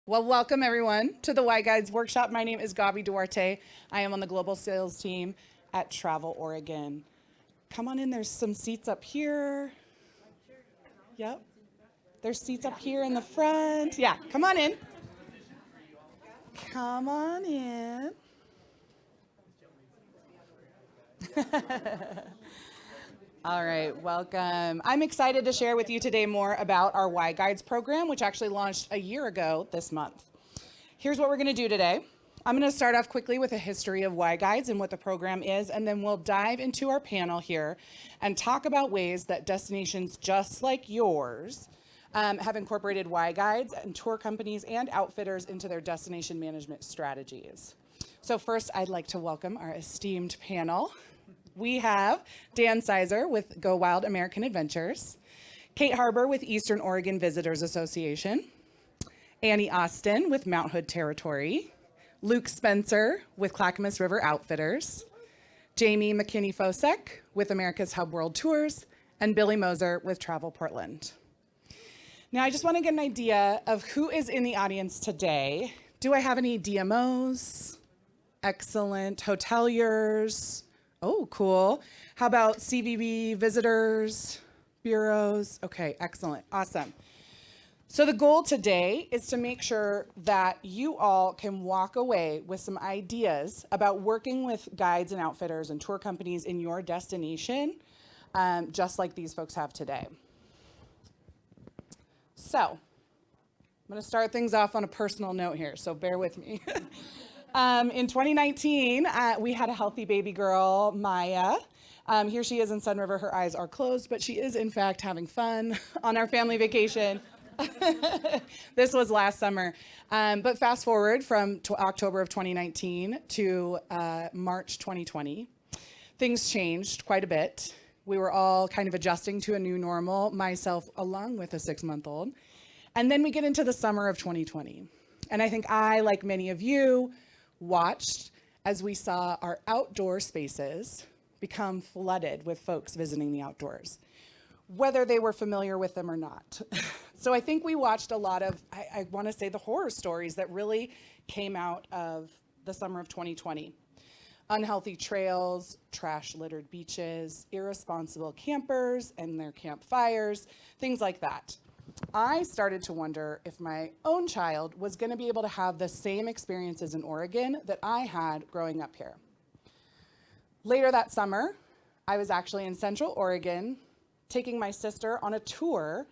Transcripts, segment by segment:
Well, welcome everyone to the Y Guides workshop. My name is Gabi Duarte. I am on the global sales team at Travel Oregon. Come on in, there's some seats up here. Yep. There's seats up here in the front. Yeah, come on in. Come on in. All right, welcome. I'm excited to share with you today more about our Y Guides program, which actually launched a year ago this month. Here's what we're going to do today. I'm going to start off quickly with a history of Y Guides and what the program is, and then we'll dive into our panel here and talk about ways that destinations just like yours have incorporated Y Guides and tour companies and outfitters into their destination management strategies. So first, I'd like to welcome our esteemed panel. We have Dan Sizer with Go Wild American Adventures, Kate Harbour with Eastern Oregon Visitors Association, Annie Austin with Mount Hood Territory, Luke Spencer with Clackamas River Outfitters, Jamie McKinney-Fosek with America's Hub World Tours, and Billy Moser with Travel Portland. Now, I just want to get an idea of who is in the audience today. Do I have any DMOs? Excellent. Hoteliers? Oh, cool. How about CVB visitors, bureaus? Okay, excellent, awesome. So the goal today is to make sure that you all can walk away with some ideas about working with guides and outfitters and tour companies in your destination, just like these folks have today. So I'm gonna start things off on a personal note here, so bear with me. In 2019, we had a healthy baby girl, Maya. Here she is in Sun River. Her eyes are closed, but she is in fact having fun on our family vacation. This was last summer. But fast forward from October of 2019 to March 2020, things changed quite a bit. We were all kind of adjusting to a new normal, myself along with a 6-month-old. And then we get into the summer of 2020. And I think I, like many of you, watched as we saw our outdoor spaces become flooded with folks visiting the outdoors, whether they were familiar with them or not. So I think we watched a lot of, I want to say, the horror stories that really came out of the summer of 2020. Unhealthy trails, trash-littered beaches, irresponsible campers and their campfires, things like that. I started to wonder if my own child was going to be able to have the same experiences in Oregon that I had growing up here. Later that summer, I was actually in Central Oregon taking my sister on a tour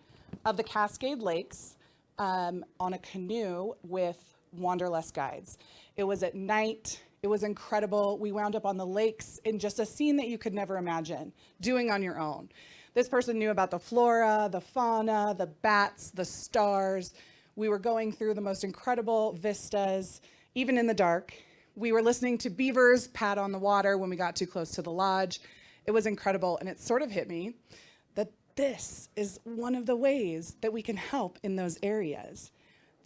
of the Cascade Lakes on a canoe with Wanderlust guides. It was at night. It was incredible. We wound up on the lakes in just a scene that you could never imagine doing on your own. This person knew about the flora, the fauna, the bats, the stars. We were going through the most incredible vistas, even in the dark. We were listening to beavers pat on the water when we got too close to the lodge. It was incredible, and it sort of hit me that this is one of the ways that we can help in those areas.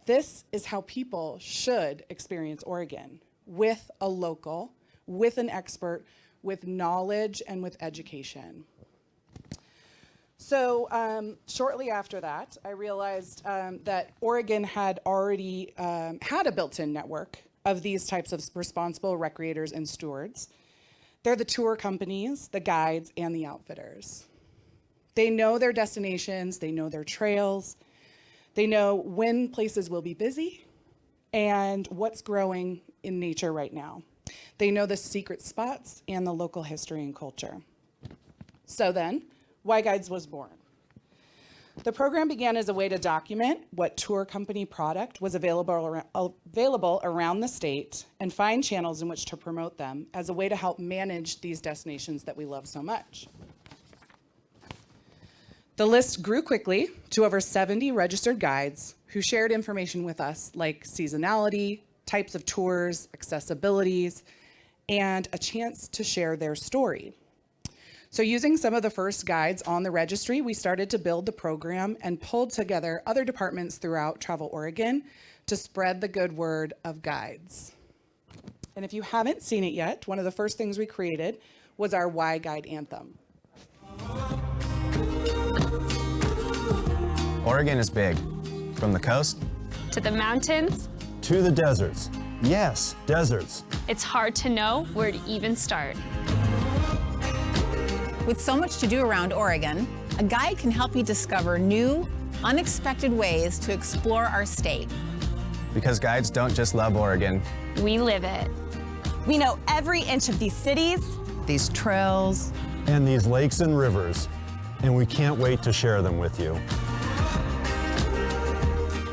This is how people should experience Oregon, with a local, with an expert, with knowledge, and with education. So shortly after that, I realized that Oregon had already had a built-in network of these types of responsible recreators and stewards. They're the tour companies, the guides, and the outfitters. They know their destinations, they know their trails, they know when places will be busy and what's growing in nature right now. They know the secret spots and the local history and culture. So then, Y Guides was born. The program began as a way to document what tour company product was available around the state and find channels in which to promote them as a way to help manage these destinations that we love so much. The list grew quickly to over 70 registered guides who shared information with us like seasonality, types of tours, accessibilities, and a chance to share their story. So using some of the first guides on the registry, we started to build the program and pulled together other departments throughout Travel Oregon to spread the good word of guides. And if you haven't seen it yet, one of the first things we created was our Y Guide anthem. Oregon is big, from the coast To the mountains. To the deserts. Yes, deserts. It's hard to know where to even start. With so much to do around Oregon, a guide can help you discover new, unexpected ways to explore our state. Because guides don't just love Oregon. We live it. We know every inch of these cities, These trails, And these lakes and rivers. And we can't wait to share them with you.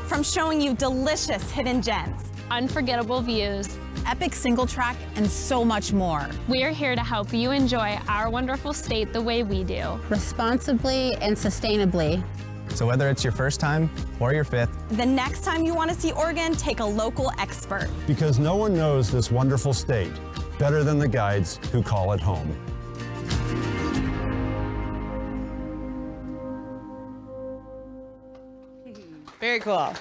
from showing you delicious hidden gems, Unforgettable views. epic single track, and so much more. We're here to help you enjoy our wonderful state the way we do. Responsibly and sustainably. So whether it's your first time or your fifth, the next time you want to see Oregon, take a local expert. Because no one knows this wonderful state better than the guides who call it home. Very cool.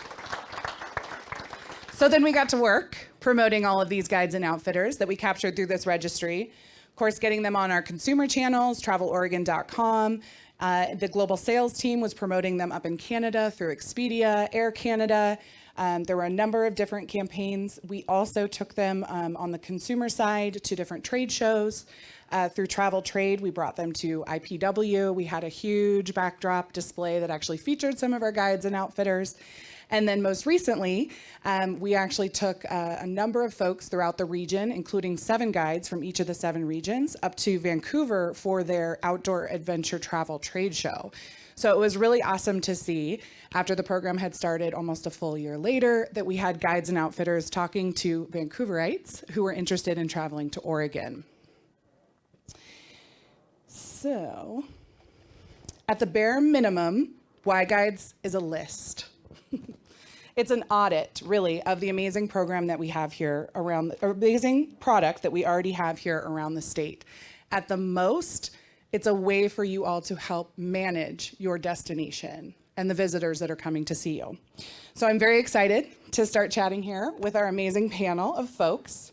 So then we got to work promoting all of these guides and outfitters that we captured through this registry. Of course, getting them on our consumer channels, traveloregon.com. The global sales team was promoting them up in Canada through Expedia, Air Canada. There were a number of different campaigns. We also took them on the consumer side to different trade shows. Through Travel Trade, we brought them to IPW. We had a huge backdrop display that actually featured some of our guides and outfitters. And then most recently, we actually took a number of folks throughout the region, including 7 guides from each of the 7 regions, up to Vancouver for their outdoor adventure travel trade show. So it was really awesome to see, after the program had started almost a full year later, that we had guides and outfitters talking to Vancouverites who were interested in traveling to Oregon. So, at the bare minimum, Y Guides is a list. It's an audit, really, of the amazing program that we have here around, or amazing product that we already have here around the state. At the most, it's a way for you all to help manage your destination and the visitors that are coming to see you. So I'm very excited to start chatting here with our amazing panel of folks.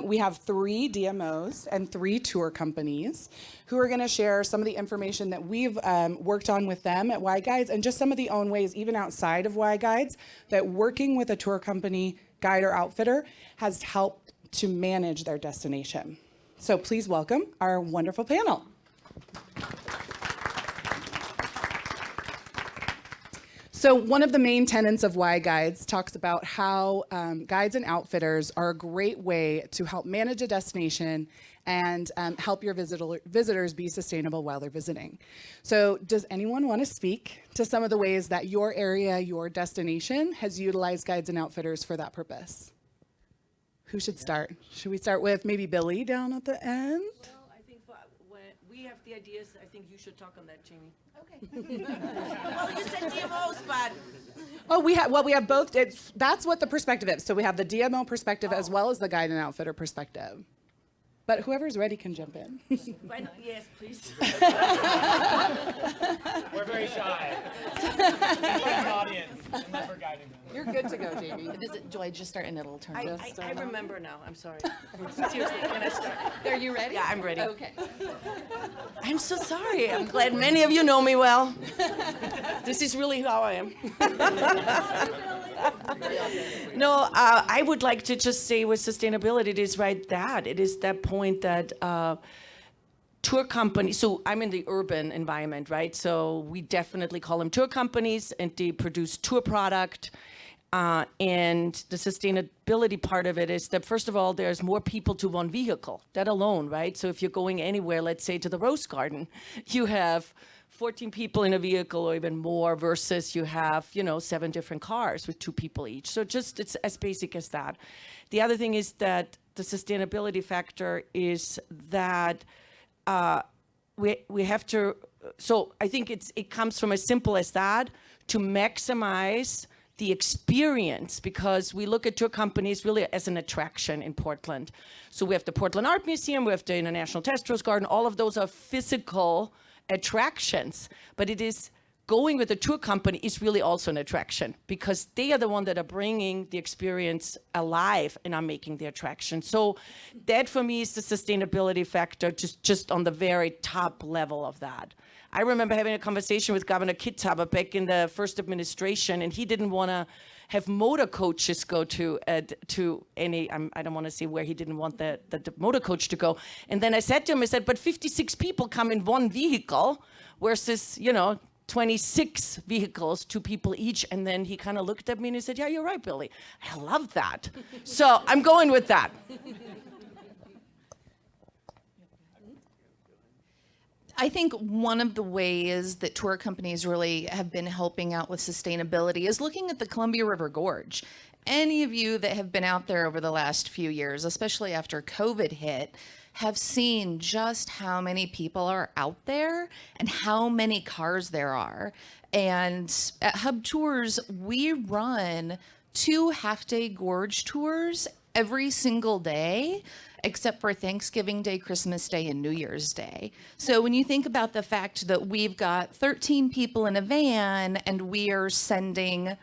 We have 3 DMOs and 3 tour companies who are going to share some of the information that we've worked on with them at Y Guides, and just some of the own ways, even outside of Y Guides, that working with a tour company, guide, or outfitter has helped to manage their destination. So please welcome our wonderful panel. So one of the main tenets of Y Guides talks about how guides and outfitters are a great way to help manage a destination and help your visitors be sustainable while they're visiting. So does anyone want to speak to some of the ways that your area, your destination, has utilized guides and outfitters for that purpose? Who should start? Should we start with maybe Billy down at the end? Well, I think when we have the ideas, I think you should talk on that, Jamie. Okay. Well, you said DMOs, but Oh, we have both. That's what the perspective is. So we have the DMO perspective as well as the guide and outfitter perspective. But whoever's ready can jump in. why not? Yes, please. We're very shy. An audience, unless we're guiding them. You're good to go, Jamie. Joy, just start and it'll turn. I remember now. I'm sorry. Seriously, can I start? Are you ready? Yeah, I'm ready. Okay. I'm so sorry. I'm glad many of you know me well. This is really how I am. No, I would like to just say with sustainability, it is right that. It is that point that tour companies, so I'm in the urban environment, right? So we definitely call them tour companies, and they produce tour product. And the sustainability part of it is that, first of all, there's more people to one vehicle, that alone, right? So if you're going anywhere, let's say to the Rose Garden, you have 14 people in a vehicle or even more versus you have, 7 different cars with 2 people each. So just, it's as basic as that. The other thing is that the sustainability factor is that we have to, so I think it comes from as simple as that, to maximize the experience, because we look at tour companies really as an attraction in Portland. So we have the Portland Art Museum, we have the International Test Rose Garden, all of those are physical attractions, but it is going with a tour company is really also an attraction, because they are the one that are bringing the experience alive and are making the attraction. So that for me is the sustainability factor, just on the very top level of that. I remember having a conversation with Governor Kittaba back in the first administration, and he didn't want to have motor coaches go to any, I don't want to say where he didn't want the motor coach to go. And then I said to him, I said, but 56 people come in one vehicle versus, 26 vehicles, 2 people each. And then he kind of looked at me and he said, yeah, you're right, Billy. I love that. So I'm going with that. I think one of the ways that tour companies really have been helping out with sustainability is looking at the Columbia River Gorge. Any of you that have been out there over the last few years, especially after COVID hit, have seen just how many people are out there and how many cars there are. And at Hub Tours, we run 2 half-day Gorge tours every single day, except for Thanksgiving Day, Christmas Day, and New Year's Day. So when you think about the fact that we've got 13 people in a van and we are sending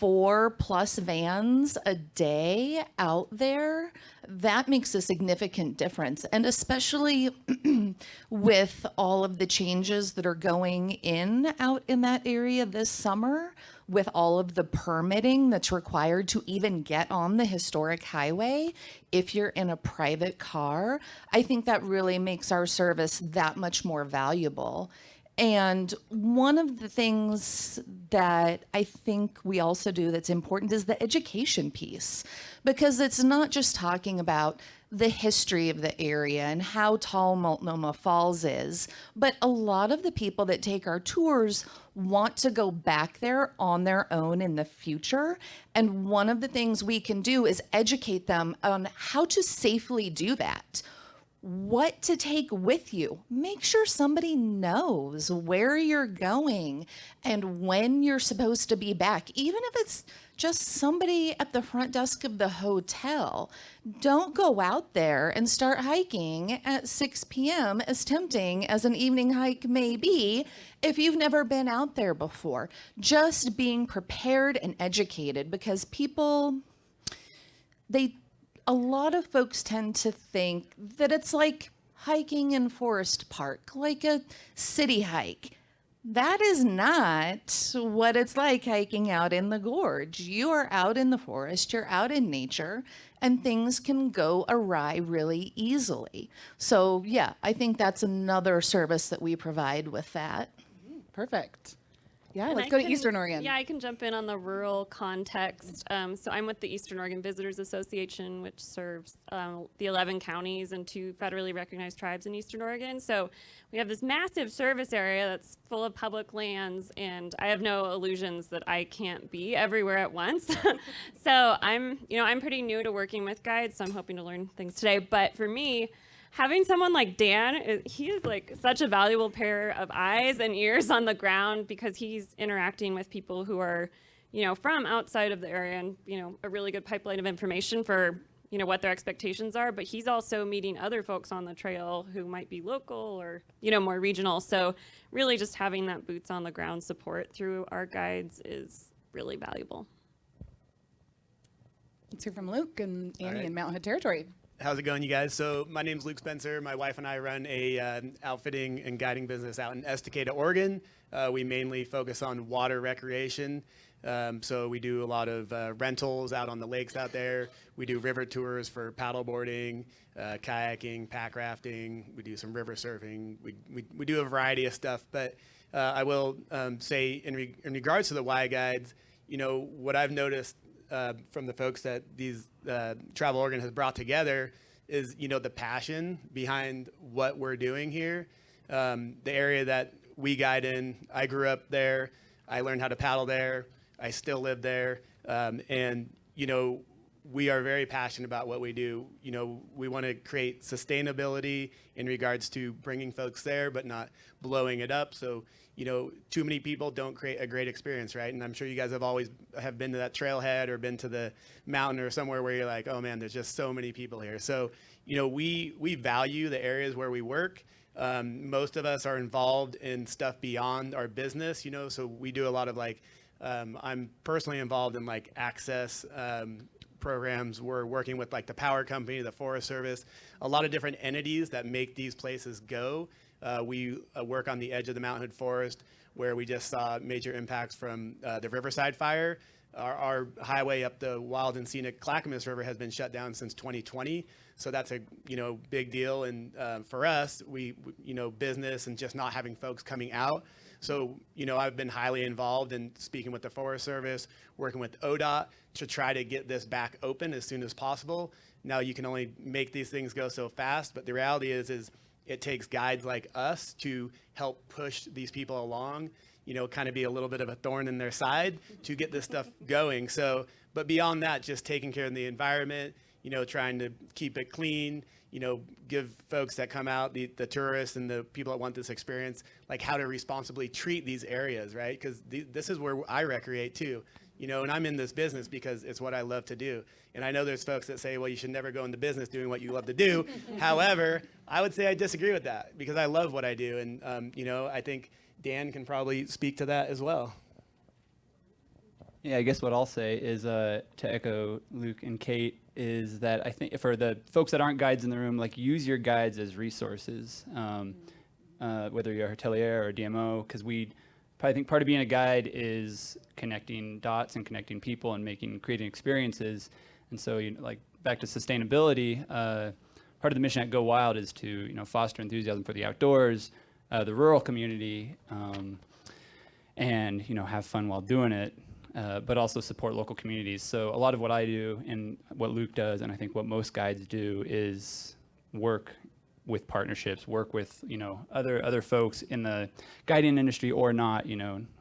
4+ vans a day out there, that makes a significant difference. And especially with all of the changes that are going in out in that area this summer, with all of the permitting that's required to even get on the historic highway, if you're in a private car, I think that really makes our service that much more valuable. And one of the things that I think we also do that's important is the education piece, because it's not just talking about the history of the area and how tall Multnomah Falls is, but a lot of the people that take our tours want to go back there on their own in the future. And one of the things we can do is educate them on how to safely do that. What to take with you. Make sure somebody knows where you're going and when you're supposed to be back, even if it's just somebody at the front desk of the hotel. Don't go out there and start hiking at 6 p.m., as tempting as an evening hike may be, if you've never been out there before. Just being prepared and educated, because a lot of folks tend to think that it's like hiking in Forest Park, like a city hike. That is not what it's like hiking out in the gorge. You are out in the forest, you're out in nature, and things can go awry really easily. So yeah, I think that's another service that we provide with that. Perfect. Yeah, And let's I go to can- Eastern Oregon. Yeah, I can jump in on the rural context. So I'm with the Eastern Oregon Visitors Association, which serves the 11 counties and 2 federally recognized tribes in Eastern Oregon. So we have this massive service area that's full of public lands, and I have no illusions that I can't be everywhere at once. So I'm pretty new to working with guides, so I'm hoping to learn things today. But for me, having someone like Dan, he is like such a valuable pair of eyes and ears on the ground, because he's interacting with people who are, from outside of the area, and, a really good pipeline of information for, what their expectations are. But he's also meeting other folks on the trail who might be local or, more regional. So really just having that boots on the ground support through our guides is really valuable. Let's hear from Luke and Annie right. in Mountain Hood Territory. How's it going, you guys? So my name's Luke Spencer. My wife and I run a outfitting and guiding business out in Estacada, Oregon. We mainly focus on water recreation. So we do a lot of rentals out on the lakes out there. We do river tours for paddleboarding, kayaking, pack rafting. We do some river surfing. We do a variety of stuff. But I will say in regards to the Y Guides, what I've noticed from the folks that these Travel Oregon has brought together is, the passion behind what we're doing here. The area that we guide in, I grew up there. I learned how to paddle there. I still live there. And, we are very passionate about what we do. We want to create sustainability in regards to bringing folks there, but not blowing it up. So, too many people don't create a great experience, right? And I'm sure you guys have been to that trailhead or been to the mountain or somewhere where you're like, oh man, there's just so many people here. So, we value the areas where we work. Most of us are involved in stuff beyond our business, so we do a lot of I'm personally involved in access programs. We're working with the power company, the Forest Service, a lot of different entities that make these places go. We work on the edge of the Mount Hood Forest, where we just saw major impacts from the Riverside fire. Our highway up the wild and scenic Clackamas River has been shut down since 2020. So that's a big deal. And for us, we business and just not having folks coming out. So I've been highly involved in speaking with the Forest Service, working with ODOT to try to get this back open as soon as possible. Now you can only make these things go so fast, but the reality is it takes guides like us to help push these people along, kind of be a little bit of a thorn in their side to get this stuff going. So, but beyond that, just taking care of the environment, trying to keep it clean, give folks that come out, the tourists and the people that want this experience, like how to responsibly treat these areas, right? Because this is where I recreate too, and I'm in this business because it's what I love to do. And I know there's folks that say, well, you should never go into business doing what you love to do. However, I would say I disagree with that because I love what I do. And, I think Dan can probably speak to that as well. Yeah, I guess what I'll say is, to echo Luke and Kate, is that I think for the folks that aren't guides in the room, like use your guides as resources, whether you're a hotelier or a DMO, because I think part of being a guide is connecting dots and connecting people and creating experiences. And so, like back to sustainability, part of the mission at Go Wild is to, foster enthusiasm for the outdoors, the rural community, and, have fun while doing it, but also support local communities. So a lot of what I do and what Luke does, and I think what most guides do, is work with partnerships, work with, other folks in the guiding industry or not,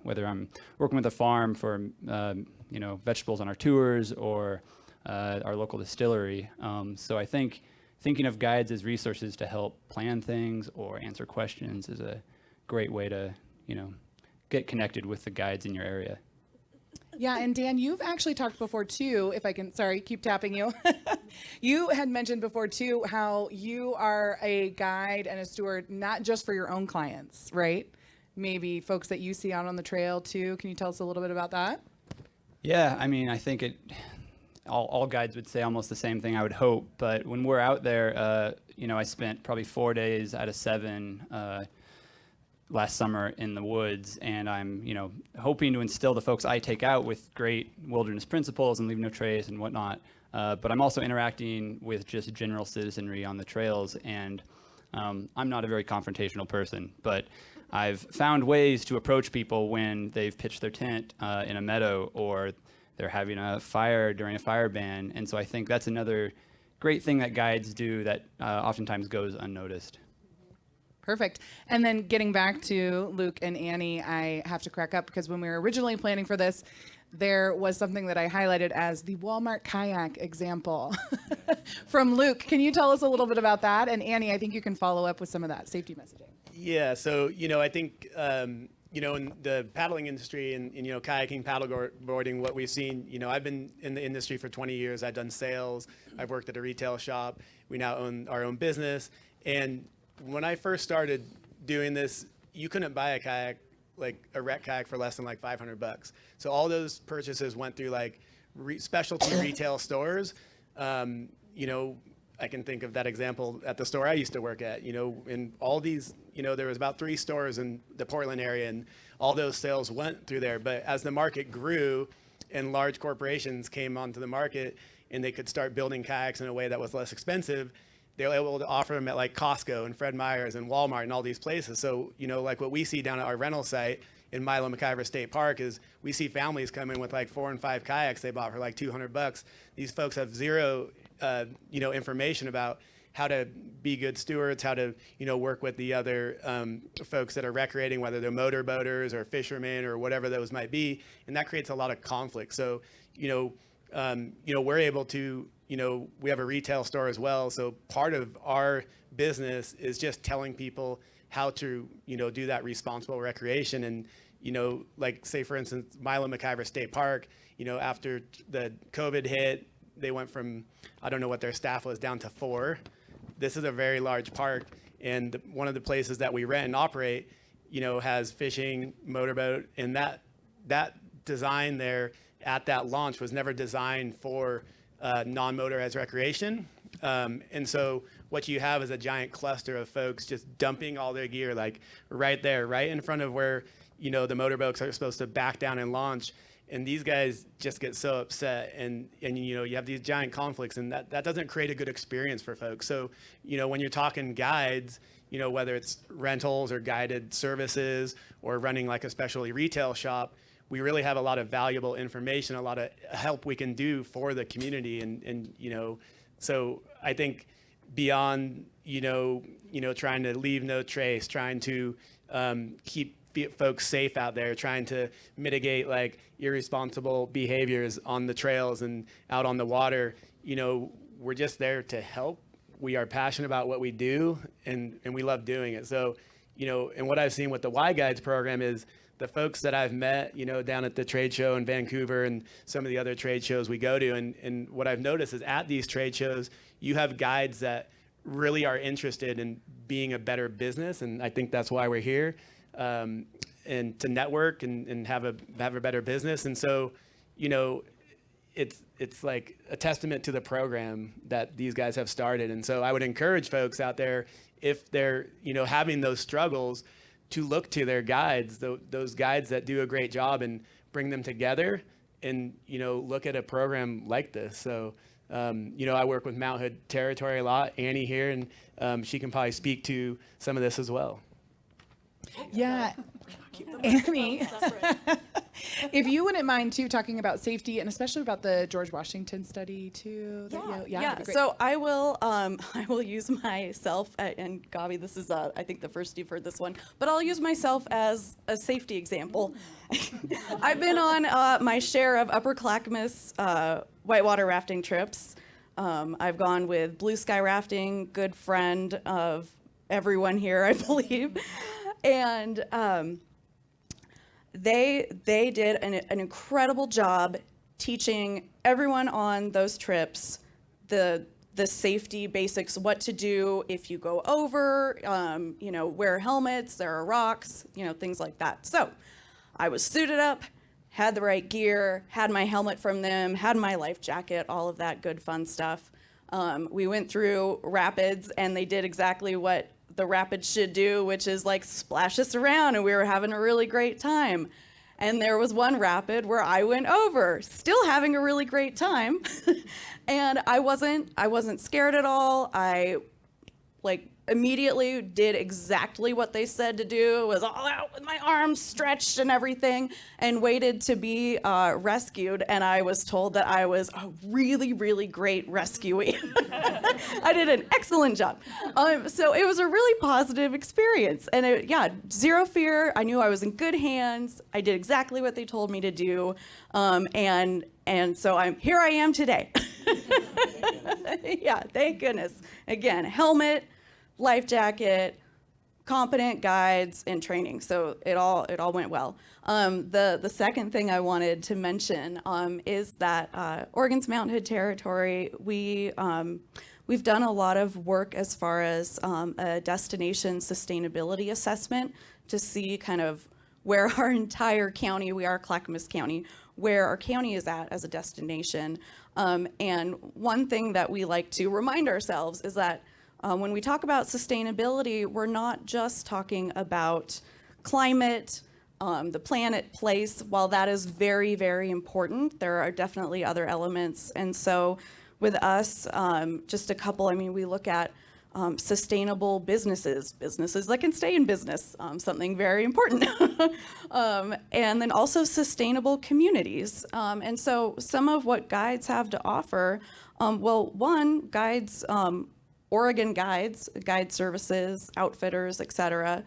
whether I'm working with a farm for, vegetables on our tours or our local distillery. So I think thinking of guides as resources to help plan things or answer questions is a great way to, get connected with the guides in your area. Yeah, and Dan, you've actually talked before too, if I can, sorry, keep tapping you. You had mentioned before too how you are a guide and a steward, not just for your own clients, right? Maybe folks that you see out on the trail too. Can you tell us a little bit about that? Yeah, I mean, I think all guides would say almost the same thing, I would hope. But when we're out there, I spent probably 4 days out of 7 last summer in the woods, and I'm, hoping to instill the folks I take out with great wilderness principles and leave no trace and whatnot. But I'm also interacting with just general citizenry on the trails, and I'm not a very confrontational person, but I've found ways to approach people when they've pitched their tent in a meadow or they're having a fire during a fire ban. And so I think that's another great thing that guides do that oftentimes goes unnoticed. Perfect. And then getting back to Luke and Annie, I have to crack up because when we were originally planning for this, there was something that I highlighted as the Walmart kayak example from Luke. Can you tell us a little bit about that? And Annie, I think you can follow up with some of that safety messaging. Yeah, so, I think, in the paddling industry and kayaking, paddleboarding, what we've seen, I've been in the industry for 20 years. I've done sales. I've worked at a retail shop. We now own our own business. And when I first started doing this, you couldn't buy a kayak, like a wreck kayak, for less than like $500. So all those purchases went through like specialty retail stores. I can think of that example at the store I used to work at, and all these, there was about 3 stores in the Portland area, and all those sales went through there. But as the market grew and large corporations came onto the market and they could start building kayaks in a way that was less expensive, they were able to offer them at like Costco and Fred Meyer's and Walmart and all these places. So, like what we see down at our rental site in Milo McIver State Park is we see families come in with like 4 and 5 kayaks they bought for like $200. These folks have zero, information about how to be good stewards, how to, work with the other folks that are recreating, whether they're motor boaters or fishermen or whatever those might be. And that creates a lot of conflict. So, we're able to, we have a retail store as well. So part of our business is just telling people how to, do that responsible recreation. And, like say, for instance, Milo McIver State Park, after the COVID hit, they went from, I don't know what their staff was, down to 4. This is a very large park. And one of the places that we rent and operate, has fishing, motorboat, and that design there at that launch was never designed for non-motorized recreation. And so what you have is a giant cluster of folks just dumping all their gear like right there, right in front of where, the motorboats are supposed to back down and launch. And these guys just get so upset, and you have these giant conflicts, and that doesn't create a good experience for folks. So, when you're talking guides, whether it's rentals or guided services or running like a specialty retail shop, we really have a lot of valuable information, a lot of help we can do for the community. And so I think beyond, trying to leave no trace, trying to keep folks safe out there, trying to mitigate like irresponsible behaviors on the trails and out on the water, we're just there to help. We are passionate about what we do, and we love doing it. So, and what I've seen with the Y Guides program is the folks that I've met, down at the trade show in Vancouver and some of the other trade shows we go to. And what I've noticed is at these trade shows, you have guides that really are interested in being a better business. And I think that's why we're here, and to network and have a better business. And so, it's like a testament to the program that these guys have started. And so I would encourage folks out there, if they're, having those struggles, to look to their guides, those guides that do a great job, and bring them together and, look at a program like this. So, I work with Mount Hood Territory a lot, Annie here, and she can probably speak to some of this as well. Yeah. Annie, if you wouldn't mind too talking about safety, and especially about the George Washington study too. That'd be great. So I will use myself, and Gabi, this is I think the first you've heard this one, but I'll use myself as a safety example. I've been on my share of Upper Clackamas whitewater rafting trips. I've gone with Blue Sky Rafting, good friend of everyone here, I believe. And they did an incredible job teaching everyone on those trips the safety basics, what to do if you go over, wear helmets, there are rocks, things like that. So I was suited up, had the right gear, had my helmet from them, had my life jacket, all of that good fun stuff. We went through rapids, and they did exactly what the rapids should do, which is like splash us around, and we were having a really great time. And there was one rapid where I went over, still having a really great time. And I wasn't scared at all. I immediately did exactly what they said to do, was all out with my arms stretched and everything, and waited to be rescued. And I was told that I was a really, really great rescuee. I did an excellent job. So it was a really positive experience. And zero fear. I knew I was in good hands. I did exactly what they told me to do. And so here I am today. Yeah, thank goodness. Again, helmet, life jacket, competent guides, and training. So it all went well. The second thing I wanted to mention is that Oregon's Mount Hood Territory, we've done a lot of work as far as a destination sustainability assessment to see kind of where our entire county, we are Clackamas County, where our county is at as a destination. And one thing that we like to remind ourselves is that when we talk about sustainability, we're not just talking about climate, the planet, place. While that is very, very important, there are definitely other elements. And so with us, just a couple, we look at sustainable businesses that can stay in business, something very important. And then also sustainable communities. And so some of what guides have to offer, guides, Oregon guides, guide services, outfitters, etc.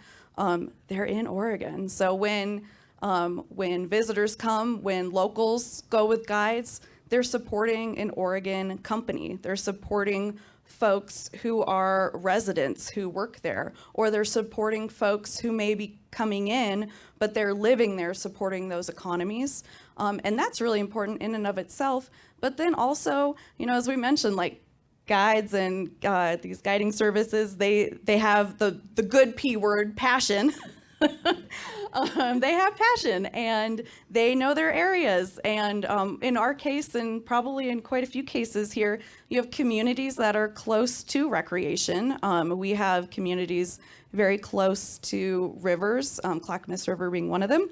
They're in Oregon. So when visitors come, when locals go with guides, they're supporting an Oregon company. They're supporting folks who are residents who work there, or they're supporting folks who may be coming in, but they're living there, supporting those economies. And that's really important in and of itself. But then also, as we mentioned, like guides and these guiding services, they have the good P word, passion. They have passion and they know their areas. And in our case, and probably in quite a few cases here, you have communities that are close to recreation. We have communities very close to rivers, Clackamas River being one of them.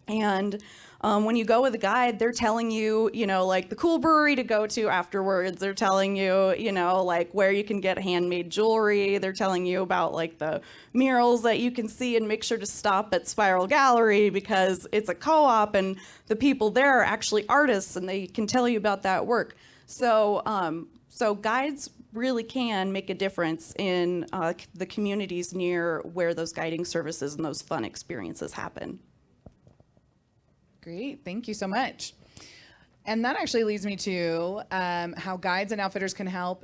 And when you go with a guide, they're telling you, like the cool brewery to go to afterwards. They're telling you, like where you can get handmade jewelry. They're telling you about like the murals that you can see, and make sure to stop at Spiral Gallery because it's a co-op and the people there are actually artists and they can tell you about that work. So, so guides really can make a difference in the communities near where those guiding services and those fun experiences happen. Great, thank you so much. And that actually leads me to how guides and outfitters can help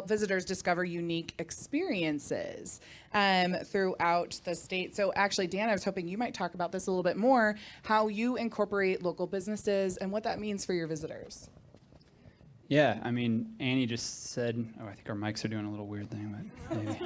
visitors discover unique experiences throughout the state. So actually, Dan, I was hoping you might talk about this a little bit more, how you incorporate local businesses and what that means for your visitors. Yeah, I mean, Annie just said, I think our mics are doing a little weird thing, but maybe.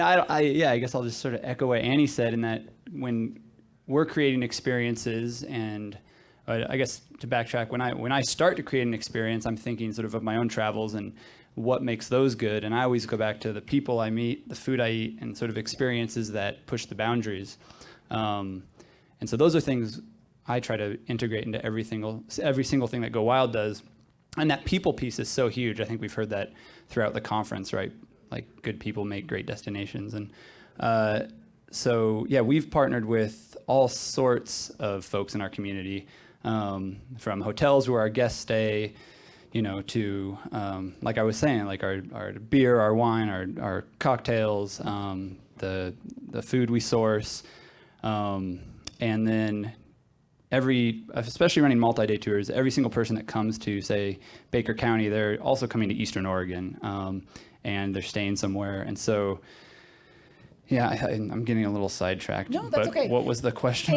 I guess I'll just sort of echo what Annie said in that when we're creating experiences, and I guess to backtrack, when I start to create an experience, I'm thinking sort of my own travels and what makes those good. And I always go back to the people I meet, the food I eat, and sort of experiences that push the boundaries. And so those are things I try to integrate into every single thing that Go Wild does. And that people piece is so huge. I think we've heard that throughout the conference, right? Like good people make great destinations. And so yeah, we've partnered with all sorts of folks in our community, from hotels where our guests stay, to like I was saying, like our beer, our wine, our cocktails, the food we source, and then especially running multi-day tours, every single person that comes to, say, Baker County, they're also coming to Eastern Oregon, and they're staying somewhere. And so, yeah, I'm getting a little sidetracked. No, that's okay. What was the question?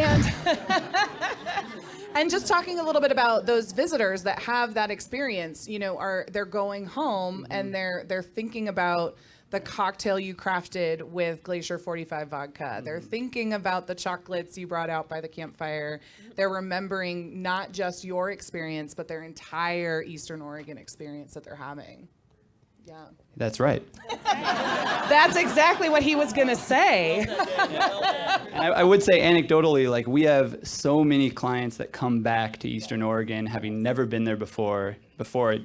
And just talking a little bit about those visitors that have that experience, they're going home and they're thinking about the cocktail you crafted with Glacier 45 vodka. They're thinking about the chocolates you brought out by the campfire. They're remembering not just your experience, but their entire Eastern Oregon experience that they're having. Yeah. That's right. That's exactly what he was going to say. And I would say anecdotally, like we have so many clients that come back to Eastern Oregon having never been there before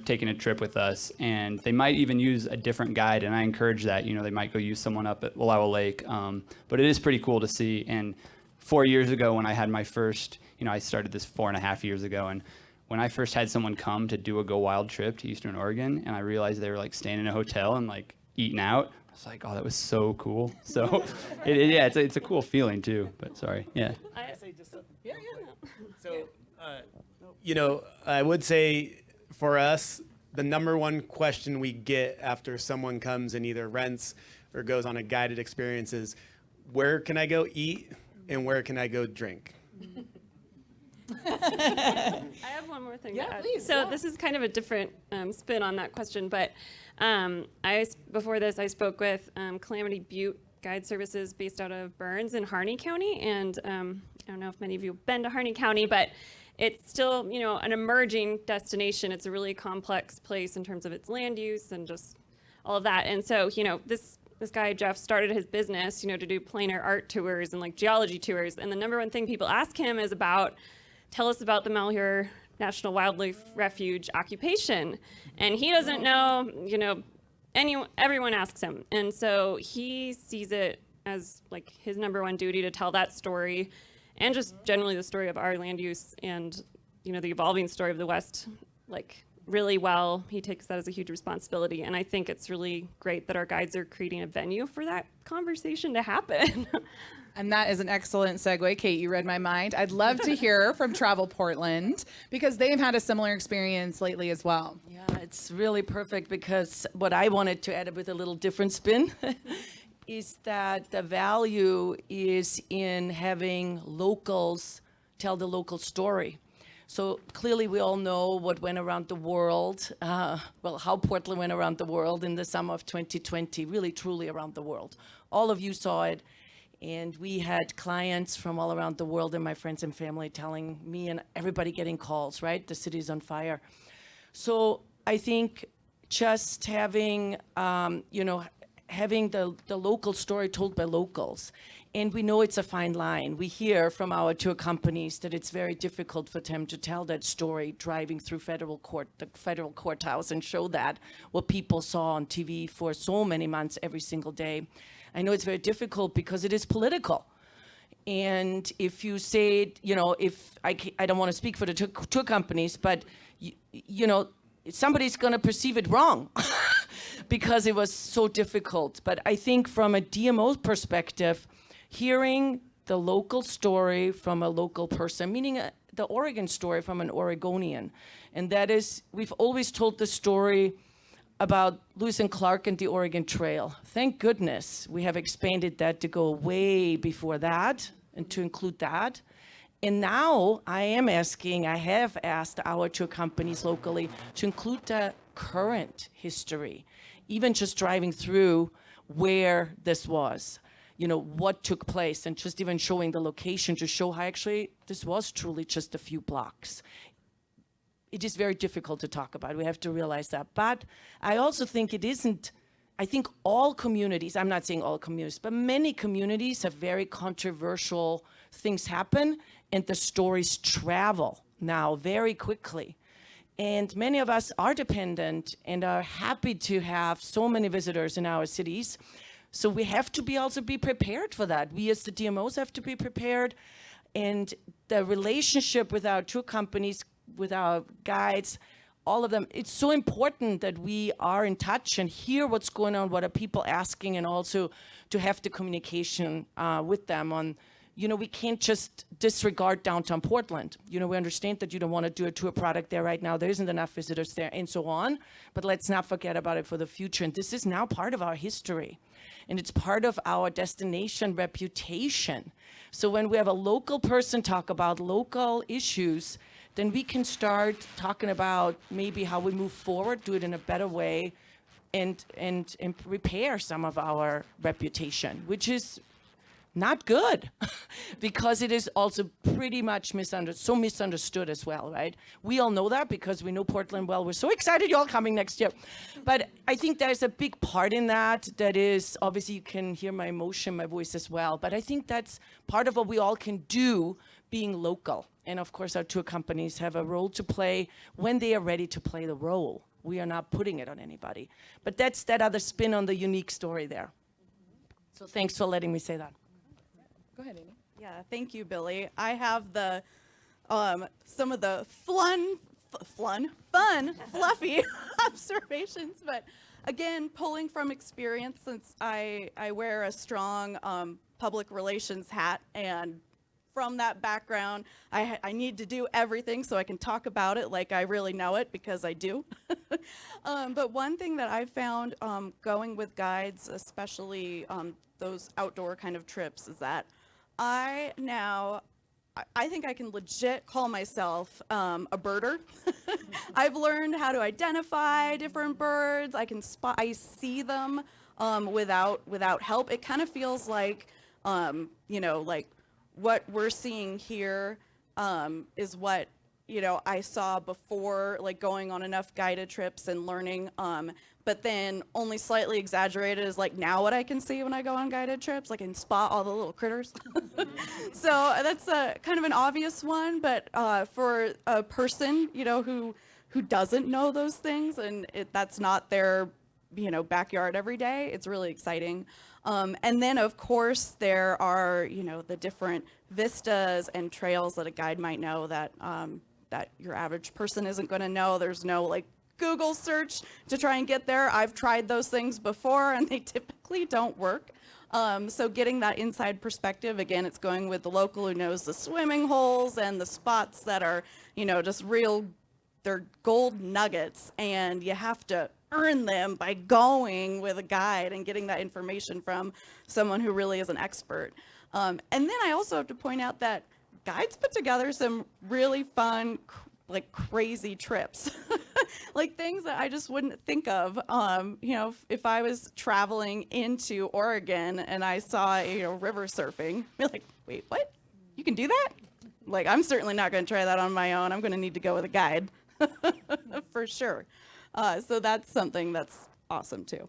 taking a trip with us, and they might even use a different guide, and I encourage that. They might go use someone up at Wallowa Lake, but it is pretty cool to see. And 4 years ago when I had my first, I started this 4.5 years ago, and when I first had someone come to do a Go Wild trip to Eastern Oregon, and I realized they were like staying in a hotel and like eating out, I was like, oh, that was so cool. So it's a cool feeling too, but sorry. Yeah. So, I would say for us, the number one question we get after someone comes and either rents or goes on a guided experience is, where can I go eat and where can I go drink? I have one more thing to add. Please. So this is kind of a different spin on that question, but before this, I spoke with Calamity Butte Guide Services based out of Burns in Harney County, and I don't know if many of you have been to Harney County, but it's still, an emerging destination. It's a really complex place in terms of its land use and just all of that. And so, this guy, Jeff, started his business, to do plein air art tours and like geology tours. And the number one thing people ask him is tell us about the Malheur National Wildlife Refuge occupation. And he doesn't know, everyone asks him. And so he sees it as like his number one duty to tell that story, and just generally the story of our land use and, the evolving story of the West, like really well. He takes that as a huge responsibility. And I think it's really great that our guides are creating a venue for that conversation to happen. And that is an excellent segue. Kate, you read my mind. I'd love to hear from Travel Portland because they've had a similar experience lately as well. Yeah, it's really perfect because what I wanted to add with a little different spin is that the value is in having locals tell the local story. So clearly we all know what went around the world, how Portland went around the world in the summer of 2020, really truly around the world. All of you saw it. And we had clients from all around the world and my friends and family telling me and everybody getting calls, right? The city's on fire. So I think just having, having the local story told by locals. And we know it's a fine line. We hear from our tour companies that it's very difficult for them to tell that story driving through the federal courthouse and show that what people saw on TV for so many months every single day. I know it's very difficult because it is political. And if you say, if I don't want to speak for the tour companies, but somebody's going to perceive it wrong because it was so difficult. But I think from a DMO perspective, hearing the local story from a local person, meaning the Oregon story from an Oregonian, and that is, we've always told the story about Lewis and Clark and the Oregon Trail. Thank goodness we have expanded that to go way before that and to include that. And now I have asked our tour companies locally to include the current history, even just driving through where this was, what took place, and just even showing the location to show how actually this was truly just a few blocks. It is very difficult to talk about. We have to realize that. But I also think I think all communities, I'm not saying all communities, but many communities have very controversial things happen, and the stories travel now very quickly. And many of us are dependent and are happy to have so many visitors in our cities. So we have to also be prepared for that. We as the DMOs have to be prepared. And the relationship with our tour companies, with our guides, all of them, it's so important that we are in touch and hear what's going on, what are people asking, and also to have the communication with them on, we can't just disregard downtown Portland. We understand that you don't want to do a tour product there right now. There isn't enough visitors there and so on, but let's not forget about it for the future. And this is now part of our history, and it's part of our destination reputation. So when we have a local person talk about local issues, then we can start talking about maybe how we move forward, do it in a better way, and repair some of our reputation, which is not good because it is also pretty much misunderstood as well, right? We all know that because we know Portland well. We're so excited you're all coming next year. But I think there's a big part in that is, obviously you can hear my emotion, my voice as well, but I think that's part of what we all can do being local. And of course, our tour companies have a role to play when they are ready to play the role. We are not putting it on anybody. But that's that other spin on the unique story there. So thanks for letting me say that. Go ahead, Amy. Yeah, thank you, Billy. I have some of the fun, fluffy observations, but again, pulling from experience, since I wear a strong public relations hat, and from that background, I need to do everything so I can talk about it like I really know it, because I do. But one thing that I've found going with guides, especially those outdoor kind of trips, is that I think I can legit call myself a birder. I've learned how to identify different birds. I see them without help. It kind of feels like, like what we're seeing here is what, I saw before, like going on enough guided trips and learning. But then only slightly exaggerated is like now what I can see when I go on guided trips. I can spot all the little critters. So that's kind of an obvious one, but for a person, who doesn't know those things, and that's not their, backyard every day, it's really exciting. And then of course there are, the different vistas and trails that a guide might know that that your average person isn't going to know. There's no like Google search to try and get there. I've tried those things before and they typically don't work. So getting that inside perspective, again, it's going with the local who knows the swimming holes and the spots that are, just real, they're gold nuggets, and you have to earn them by going with a guide and getting that information from someone who really is an expert. And then I also have to point out that guides put together some really fun, like crazy trips, like things that I just wouldn't think of. If I was traveling into Oregon and I saw, river surfing, I'd be like, wait, what? You can do that? Like, I'm certainly not going to try that on my own. I'm going to need to go with a guide for sure. So that's something that's awesome too.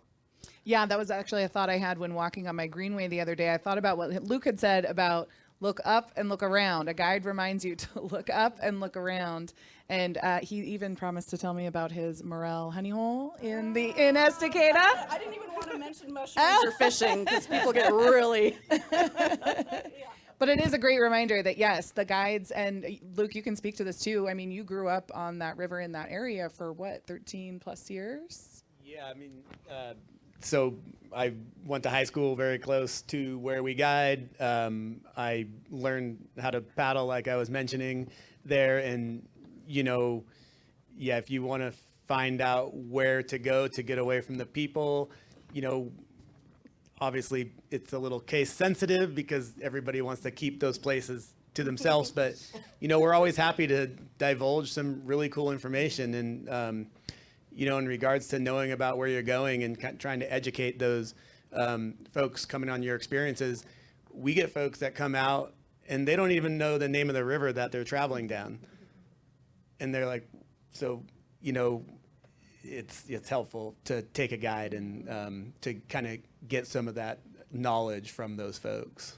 Yeah, that was actually a thought I had when walking on my greenway the other day. I thought about what Luke had said about look up and look around. A guide reminds you to look up and look around. And he even promised to tell me about his morel honey hole in Estacada. I didn't even want to mention mushrooms or fishing because people get really... But it is a great reminder that, yes, the guides, and Luke, you can speak to this too. I mean, you grew up on that river in that area for what, 13 plus years? Yeah, I mean, so I went to high school very close to where we guide. I learned how to paddle, like I was mentioning there. And, if you want to find out where to go to get away from the people, obviously it's a little case sensitive because everybody wants to keep those places to themselves. But, we're always happy to divulge some really cool information. And, in regards to knowing about where you're going and trying to educate those folks coming on your experiences, we get folks that come out and they don't even know the name of the river that they're traveling down. And they're like, so, it's helpful to take a guide and to kind of get some of that knowledge from those folks.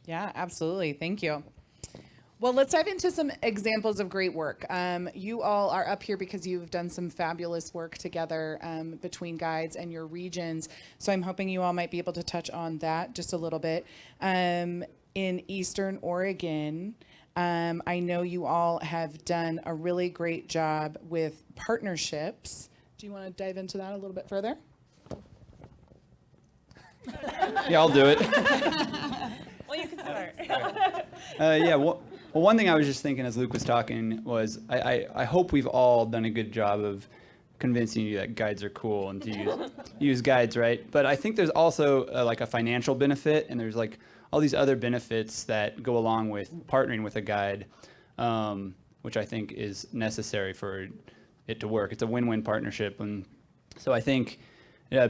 Yeah, absolutely. Thank you. Well, let's dive into some examples of great work. You all are up here because you've done some fabulous work together between guides and your regions. So I'm hoping you all might be able to touch on that just a little bit. In Eastern Oregon, I know you all have done a really great job with partnerships. Do you want to dive into that a little bit further? Yeah, I'll do it. Well, you can start. Well, one thing I was just thinking as Luke was talking was I hope we've all done a good job of convincing you that guides are cool and to use guides, right? But I think there's also like a financial benefit, and there's like all these other benefits that go along with partnering with a guide, which I think is necessary for it to work. It's a win-win partnership. And so I think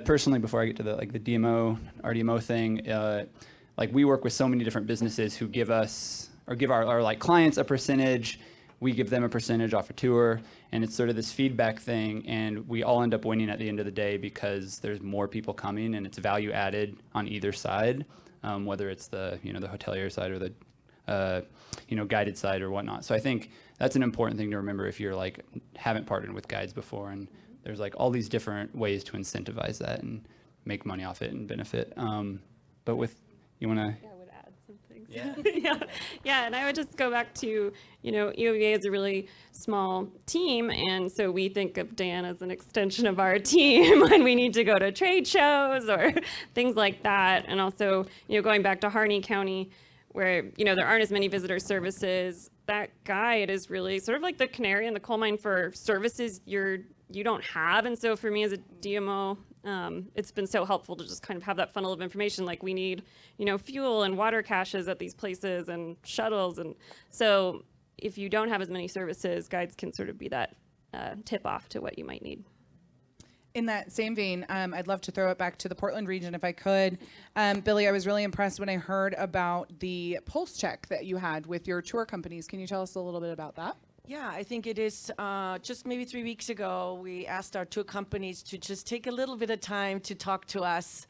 personally, before I get to the DMO, RDMO thing, we work with so many different businesses who give us or give our clients a percentage. We give them a percentage off a tour, and it's sort of this feedback thing, and we all end up winning at the end of the day because there's more people coming and it's value added on either side, whether it's the the hotelier side or the guided side or whatnot. So I think that's an important thing to remember if you're haven't partnered with guides before, and there's all these different ways to incentivize that and make money off it and benefit. But with you want to. Yeah, and I would just go back to, EOVA is a really small team, and so we think of Dan as an extension of our team when we need to go to trade shows or things like that. And also, going back to Harney County, where, there aren't as many visitor services, that guide is really sort of like the canary in the coal mine for services you don't have. And so for me as a DMO, it's been so helpful to just kind of have that funnel of information. Like we need, fuel and water caches at these places and shuttles. And so if you don't have as many services, guides can sort of be that tip off to what you might need. In that same vein, I'd love to throw it back to the Portland region if I could. Billy, I was really impressed when I heard about the pulse check that you had with your tour companies. Can you tell us a little bit about that? Yeah, I think it is just maybe 3 weeks ago, we asked our tour companies to just take a little bit of time to talk to us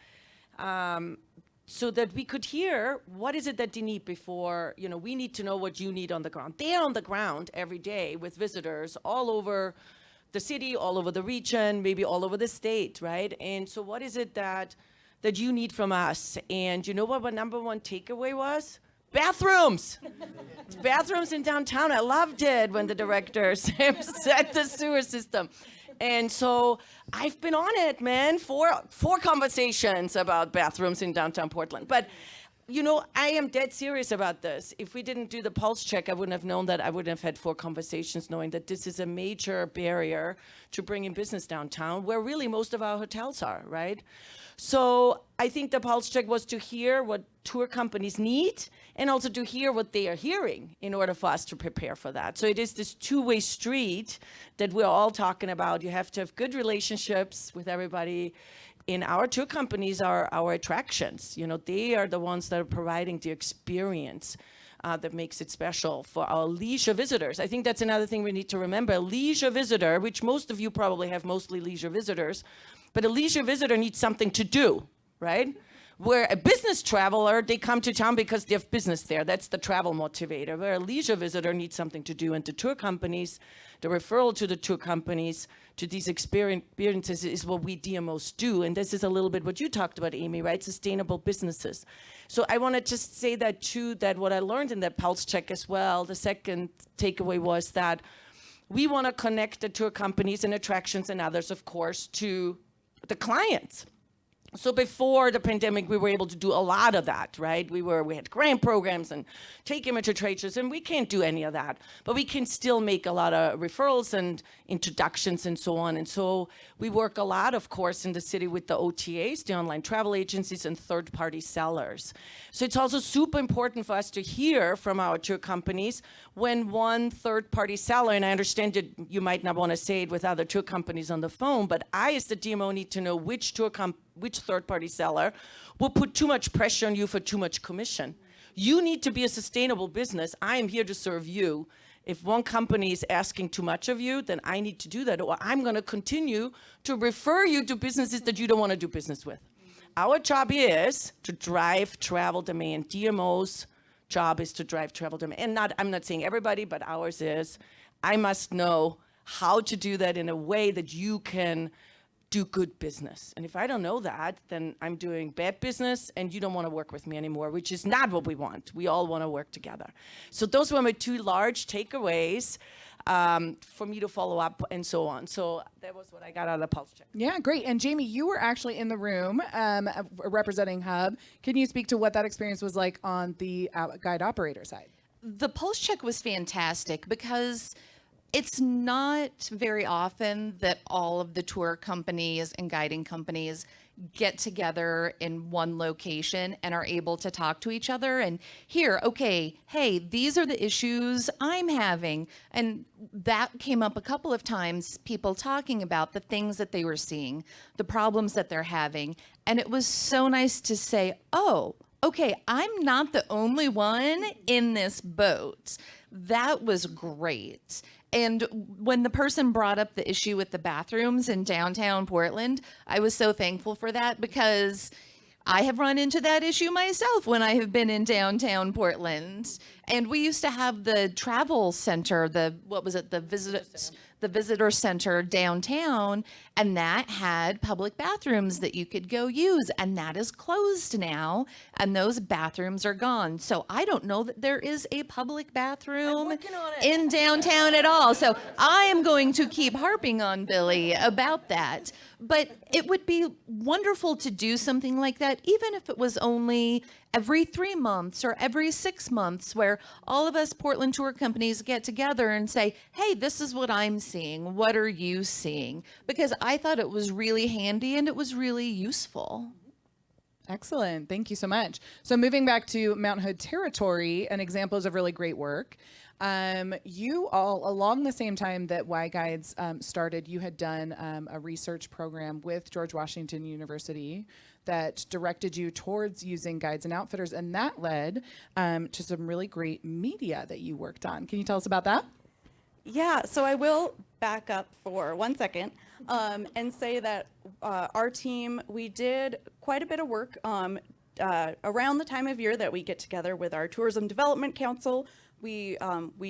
so that we could hear what is it that they need before, we need to know what you need on the ground. They're on the ground every day with visitors all over the city, all over the region, maybe all over the state, right? And so what is it that you need from us? And you know what my number one takeaway was? Bathrooms. Bathrooms in downtown. I loved it when the director said the sewer system. And so I've been on it, man, four conversations about bathrooms in downtown Portland. But you know, I am dead serious about this. If we didn't do the pulse check, I wouldn't have known that. I wouldn't have had 4 conversations knowing that this is a major barrier to bringing business downtown, where really most of our hotels are, right? So I think the pulse check was to hear what tour companies need and also to hear what they are hearing in order for us to prepare for that. So it is this two-way street that we're all talking about. You have to have good relationships with everybody. In our tour companies are our attractions. You know, they are the ones that are providing the experience that makes it special for our leisure visitors. I think that's another thing we need to remember. A leisure visitor, which most of you probably have mostly leisure visitors, but a leisure visitor needs something to do, right? Where a business traveler, they come to town because they have business there. That's the travel motivator. Where a leisure visitor needs something to do. And the tour companies, the referral to the tour companies, to these experiences is what we DMOs do. And this is a little bit what you talked about, Amy, right? Sustainable businesses. So I want to just say that too, that what I learned in that pulse check as well, the second takeaway was that we want to connect the tour companies and attractions and others, of course, to the clients. So before the pandemic, we were able to do a lot of that, right? We had grant programs and take image to trade shows, and we can't do any of that. But we can still make a lot of referrals and introductions and so on. And so we work a lot, of course, in the city with the OTAs, the online travel agencies, and third-party sellers. So it's also super important for us to hear from our tour companies when one third-party seller, and I understand that you might not want to say it with other tour companies on the phone, but I, as the DMO, need to know which third-party seller will put too much pressure on you for too much commission. You need to be a sustainable business. I am here to serve you. If one company is asking too much of you, then I need to do that, or I'm going to continue to refer you to businesses that you don't want to do business with. Our job is to drive travel demand. DMO's job is to drive travel demand. And I'm not saying everybody, but ours is. I must know how to do that in a way that you can do good business. And if I don't know that, then I'm doing bad business and you don't want to work with me anymore, which is not what we want. We all want to work together. So those were my 2 large takeaways for me to follow up and so on. So that was what I got out of the pulse check. Yeah, great. And Jamie, you were actually in the room representing Hub. Can you speak to what that experience was like on the guide operator side? The pulse check was fantastic because it's not very often that all of the tour companies and guiding companies get together in one location and are able to talk to each other and hear, okay, hey, these are the issues I'm having. And that came up a couple of times, people talking about the things that they were seeing, the problems that they're having. And it was so nice to say, oh, okay, I'm not the only one in this boat. That was great. And when the person brought up the issue with the bathrooms in downtown Portland, I was so thankful for that because I have run into that issue myself when I have been in downtown Portland. And we used to have the travel center, the visitor center downtown, and that had public bathrooms that you could go use, and that is closed now, and those bathrooms are gone. So I don't know that there is a public bathroom in downtown at all. So I am going to keep harping on Billy about that. But it would be wonderful to do something like that, even if it was only every 3 months or every 6 months, where all of us Portland tour companies get together and say, hey, this is what I'm seeing. What are you seeing? Because I thought it was really handy and it was really useful. Excellent. Thank you so much. So moving back to Mount Hood territory and examples of really great work. You all, along the same time that Y Guides started, you had done a research program with George Washington University that directed you towards using guides and outfitters, and that led to some really great media that you worked on. Can you tell us about that? Yeah, so I will back up for 1 second and say that our team, we did quite a bit of work around the time of year that we get together with our Tourism Development Council. We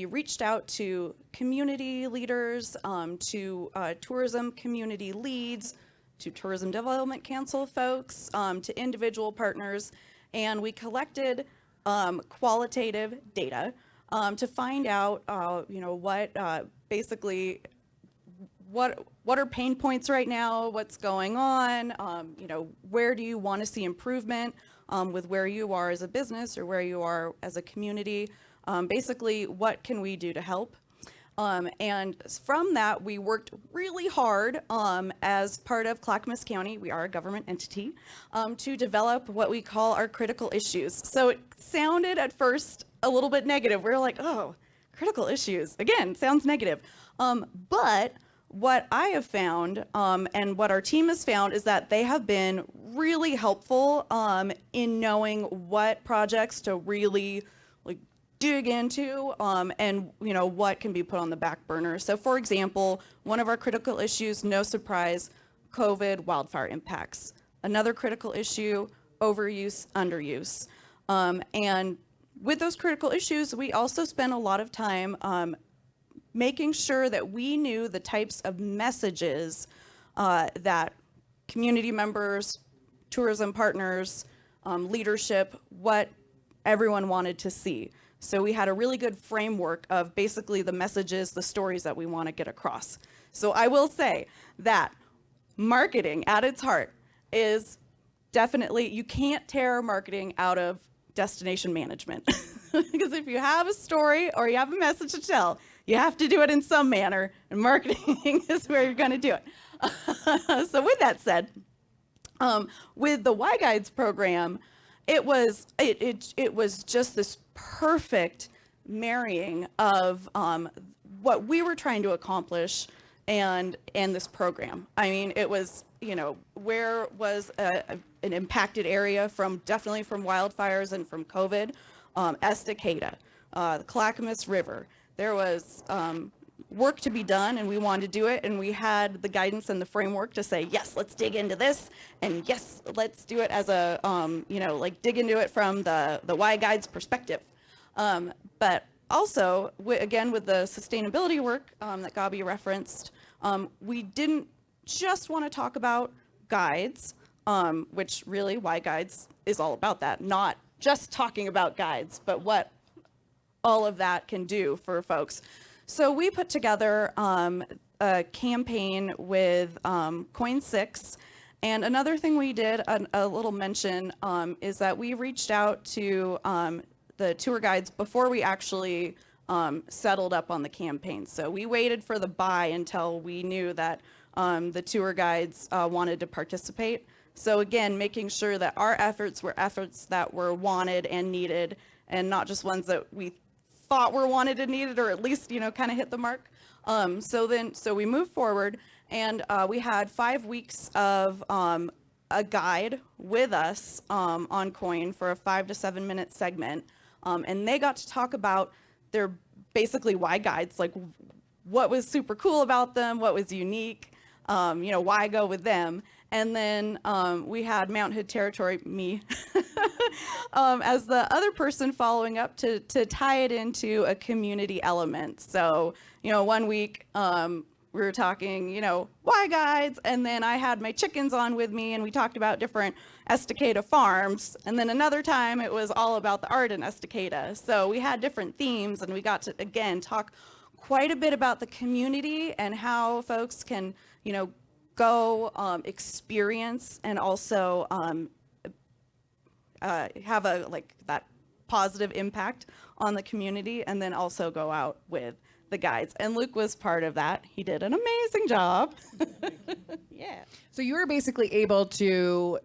reached out to community leaders, to tourism community leads, to Tourism Development Council folks, to individual partners, and we collected qualitative data to find out, what are pain points right now, what's going on, where do you want to see improvement, with where you are as a business or where you are as a community. Basically, what can we do to help? And from that, we worked really hard as part of Clackamas County, we are a government entity, to develop what we call our critical issues. So it sounded at first a little bit negative. We were like, oh, critical issues. Again, sounds negative. But what I have found and what our team has found is that they have been really helpful in knowing what projects to really dig into and what can be put on the back burner. So for example, one of our critical issues, no surprise, COVID wildfire impacts. Another critical issue, overuse, underuse. And with those critical issues, we also spent a lot of time making sure that we knew the types of messages that community members, tourism partners, leadership, what everyone wanted to see. So we had a really good framework of basically the messages, the stories that we want to get across. So I will say that marketing at its heart is definitely, you can't tear marketing out of destination management. Because if you have a story or you have a message to tell, you have to do it in some manner, and marketing is where you're going to do it. So with that said, with the Y Guides program, it was just this perfect marrying of what we were trying to accomplish and this program. I mean, it was, where was an impacted area definitely from wildfires and from COVID, Estacada, the Clackamas River. There was work to be done, and we wanted to do it, and we had the guidance and the framework to say, yes, let's dig into this, and yes, let's do it as a, dig into it from the Y Guides perspective. But also, again, with the sustainability work that Gabi referenced, we didn't just want to talk about guides, which really Y Guides is all about that, not just talking about guides, but what all of that can do for folks. So we put together a campaign with Coin 6, and another thing we did, a little mention, is that we reached out to the tour guides before we actually settled up on the campaign. So we waited for the buy until we knew that the tour guides wanted to participate. So again, making sure that our efforts were efforts that were wanted and needed, and not just ones that we thought were wanted and needed, or at least, kind of hit the mark. So we moved forward, and we had 5 weeks of a guide with us on Coin for a 5 to 7 minute segment. And they got to talk about their basically Y Guides, like what was super cool about them, what was unique, why go with them. And then we had Mount Hood Territory, me, as the other person following up to tie it into a community element. So, 1 week we were talking, Y Guides, and then I had my chickens on with me, and we talked about different Estacada farms. And then another time it was all about the art in Estacada. So we had different themes, and we got to, again, talk quite a bit about the community and how folks can, go experience and also have that positive impact on the community, and then also go out with the guides. And Luke was part of that. He did an amazing job. Yeah. So you were basically able to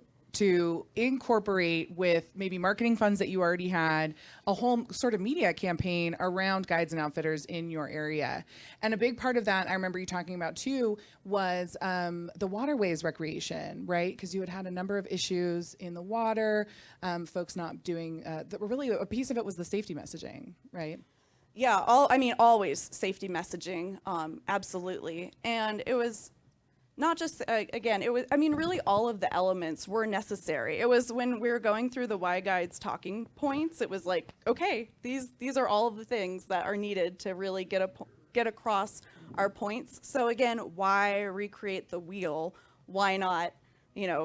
incorporate with maybe marketing funds that you already had a whole sort of media campaign around guides and outfitters in your area. And a big part of that, I remember you talking about too, was the waterways recreation, right? Because you had a number of issues in the water, folks not doing, really a piece of it was the safety messaging, right? Yeah, always safety messaging, absolutely. And it was not just, again, it was, really all of the elements were necessary. It was when we were going through the Y Guides talking points, it was like, okay, these are all of the things that are needed to really get across our points. So again, why recreate the wheel? Why not,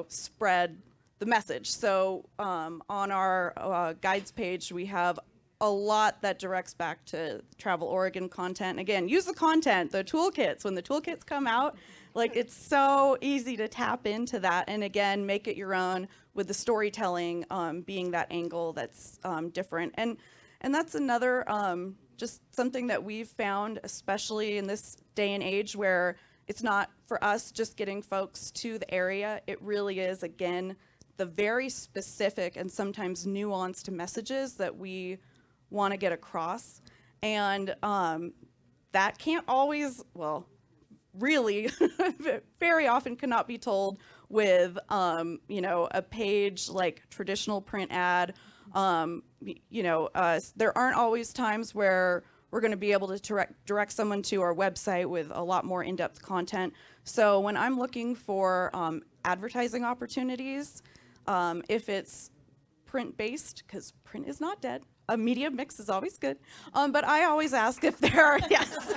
spread the message? So on our guides page, we have a lot that directs back to Travel Oregon content. Again, use the content, the toolkits. When the toolkits come out, it's so easy to tap into that, and again, make it your own. with the storytelling being that angle that's different. And that's another just something that we've found, especially in this day and age where it's not for us just getting folks to the area. It really is, again, the very specific and sometimes nuanced messages that we want to get across. And that can't always, well, really very often cannot be told with, you know, a page like traditional print ad. There aren't always times where we're going to be able to direct someone to our website with a lot more in-depth content. So when I'm looking for advertising opportunities, if it's print-based, because print is not dead, a media mix is always good. But I always ask if there are, yes.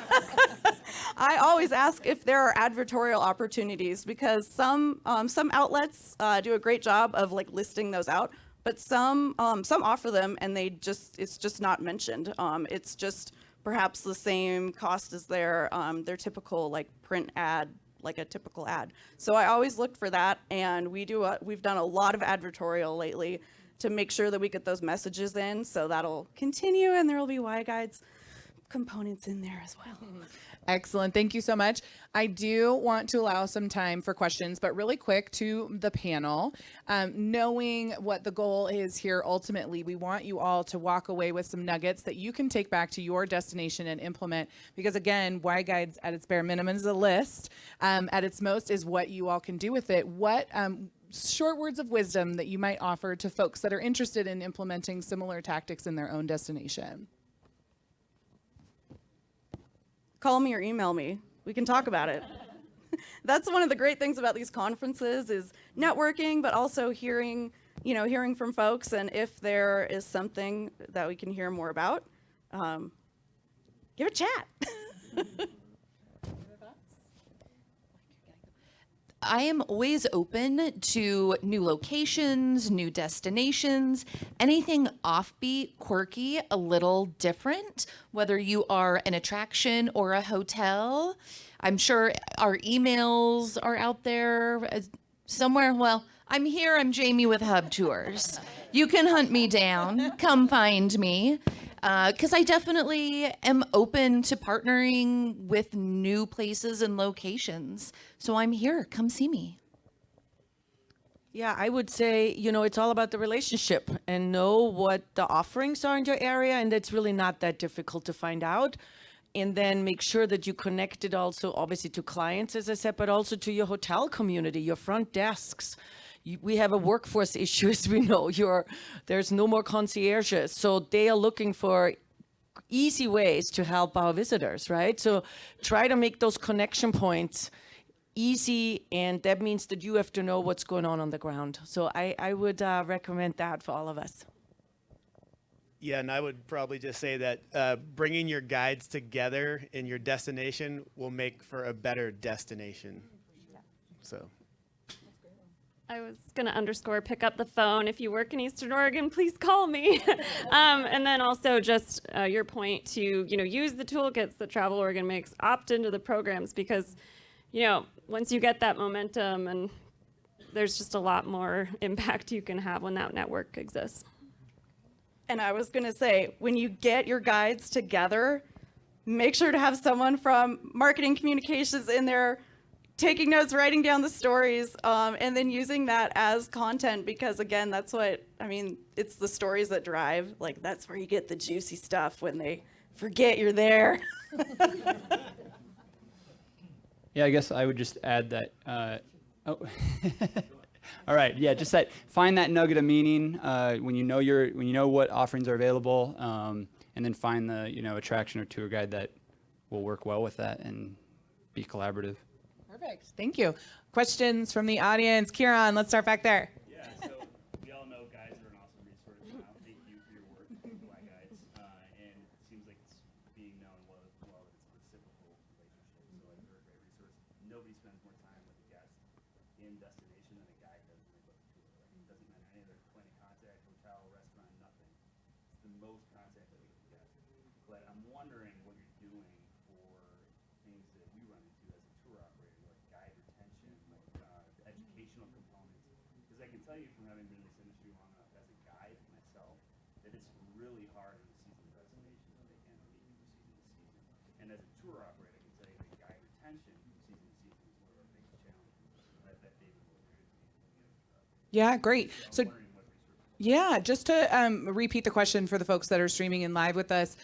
I always ask if there are advertorial opportunities, because some outlets do a great job of like listing those out, but some offer them and it's just not mentioned. It's just perhaps the same cost as their typical like print ad, like a typical ad. So I always look for that, and we've done a lot of advertorial lately to make sure that we get those messages in. So that'll continue, and there will be Y Guides components in there as well. Excellent. Thank you so much. I do want to allow some time for questions, but really quick to the panel. Knowing what the goal is here, ultimately, we want you all to walk away with some nuggets that you can take back to your destination and implement. Because again, Y Guides at its bare minimum is a list. At its most is what you all can do with it. What short words of wisdom that you might offer to folks that are interested in implementing similar tactics in their own destination? Call me or email me. We can talk about it. That's one of the great things about these conferences is networking, but also hearing from folks. And if there is something that we can hear more about, give a chat. I am always open to new locations, new destinations, anything offbeat, quirky, a little different, whether you are an attraction or a hotel. I'm sure our emails are out there somewhere. Well, I'm here. I'm Jamie with Hub Tours. You can hunt me down. Come find me. Because I definitely am open to partnering with new places and locations. So I'm here. Come see me. Yeah, I would say, it's all about the relationship and know what the offerings are in your area. And that's really not that difficult to find out. And then make sure that you connect it also, obviously, to clients, as I said, but also to your hotel community, your front desks. We have a workforce issue, as we know. There's no more concierges. So they are looking for easy ways to help our visitors, right? So try to make those connection points easy, and that means that you have to know what's going on the ground. So I would recommend that for all of us. Yeah, and I would probably just say that bringing your guides together in your destination will make for a better destination. So. I was going to underscore, pick up the phone. If you work in Eastern Oregon, please call me. And then also just your point to, use the toolkits that Travel Oregon makes, opt into the programs, because, once you get that momentum, and there's just a lot more impact you can have when that network exists. And I was going to say, when you get your guides together, make sure to have someone from marketing communications in there taking notes, writing down the stories, and then using that as content, because again, it's the stories that drive. Like, that's where you get the juicy stuff when they forget you're there. Yeah, I guess I would just add that, all right, yeah, just find that nugget of meaning when you know what offerings are available, and then find the, attraction or tour guide that will work well with that and be collaborative. Perfect. Thank you. Questions from the audience? Kieran, let's start back there. Yeah, so we all know guides are an awesome resource. Thank you for your work with Y Guides. And it seems like it's being known well that it's a reciprocal relationship. So like they're a great resource. Nobody spends more time with a guest in destination than a guide does when they book a tour. Like, it doesn't matter any other point of contact, hotel, restaurant, nothing. It's the most contact that we can get. But I'm wondering what you're doing for things that we run into as a tour operator, like guide retention, like educational components, because I can tell you from having been in this industry long enough as a guide myself that it's really hard in the season destination when they can't meet you season to season. And as a tour operator, I can tell you that guide retention from season to season is one of our biggest challenges. I bet David will agree with me. Yeah, great. So yeah, just to repeat the question for the folks that are streaming in live with us,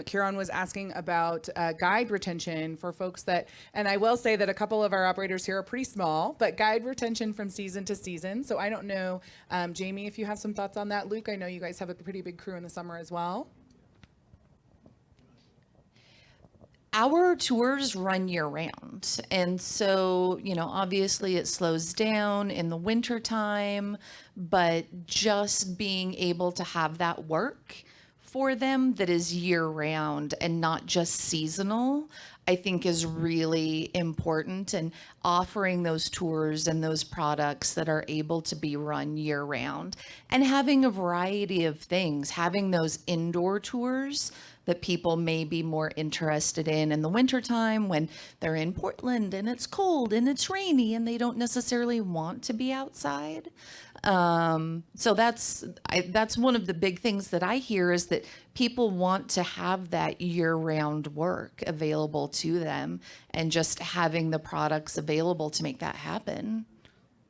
Kieran was asking about guide retention for folks that, and I will say that a couple of our operators here are pretty small, but guide retention from season to season. So I don't know, Jamie, if you have some thoughts on that. Luke, I know you guys have a pretty big crew in the summer as well. Our tours run year round. And so, you know, obviously it slows down in the winter time, but just being able to have that work for them that is year round and not just seasonal, I think is really important, and offering those tours and those products that are able to be run year round and having a variety of things, having those indoor tours that people may be more interested in the wintertime when they're in Portland and it's cold and it's rainy and they don't necessarily want to be outside. So that's one of the big things that I hear, is that people want to have that year-round work available to them, and just having the products available to make that happen.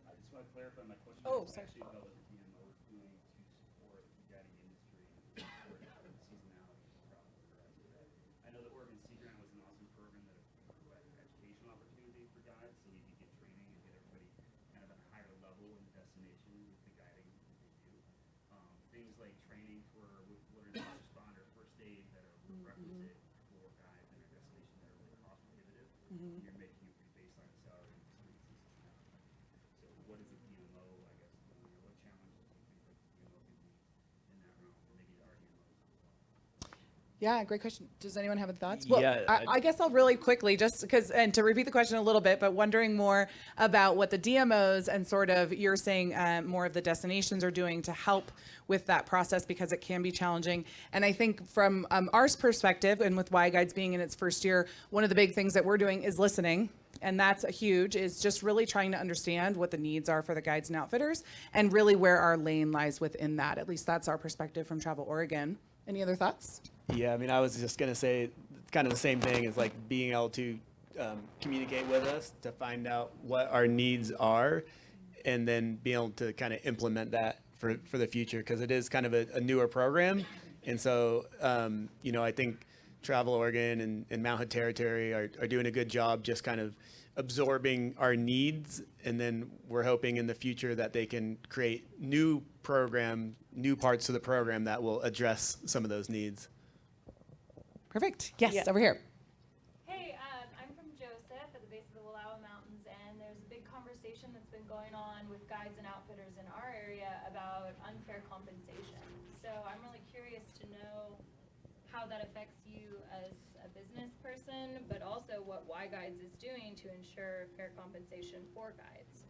I just want to clarify my question. Oh, sorry. Actually, about what the DMO is doing to support the guiding industry and support the seasonality problem for the rest of it. I know that Oregon Sea Grant was an awesome program that provided educational opportunity for guides, so you could get training and get everybody kind of at a higher level in the destination with the guiding that they do. Things like training for what are first responder, first aid that are requisite for guides in a destination that are really cost prohibitive. You're making your baseline salary between seasonality. So what is the DMO, I guess, doing, or what challenges do you think that the DMO can be in that realm, or maybe our DMOs as well? Yeah, great question. Does anyone have any thoughts? Well, Yeah, I guess I'll really quickly, just because, and to repeat the question a little bit, but wondering more about what the DMOs and sort of, you're saying more of the destinations are doing to help with that process, because it can be challenging. And I think from our perspective, and with Y Guides being in its first year, one of the big things that we're doing is listening. And that's a huge, is just really trying to understand what the needs are for the guides and outfitters, and really where our lane lies within that. At least that's our perspective from Travel Oregon. Any other thoughts? Yeah, I mean, I was just going to say kind of the same thing, is like being able to communicate with us to find out what our needs are, and then being able to kind of implement that for the future, because it is kind of a newer program. And so, you know, I think Travel Oregon and Mount Hood Territory are doing a good job just kind of absorbing our needs, and then we're hoping in the future that they can create new parts of the program that will address some of those needs. Perfect. Yes, Yeah. over here. Hey, I'm from Joseph at the base of the Wallowa Mountains, and there's a big conversation that's been going on with guides and outfitters in our area about unfair compensation. So I'm really curious to know how that affects you as a business person, but also what Y Guides is doing to ensure fair compensation for guides.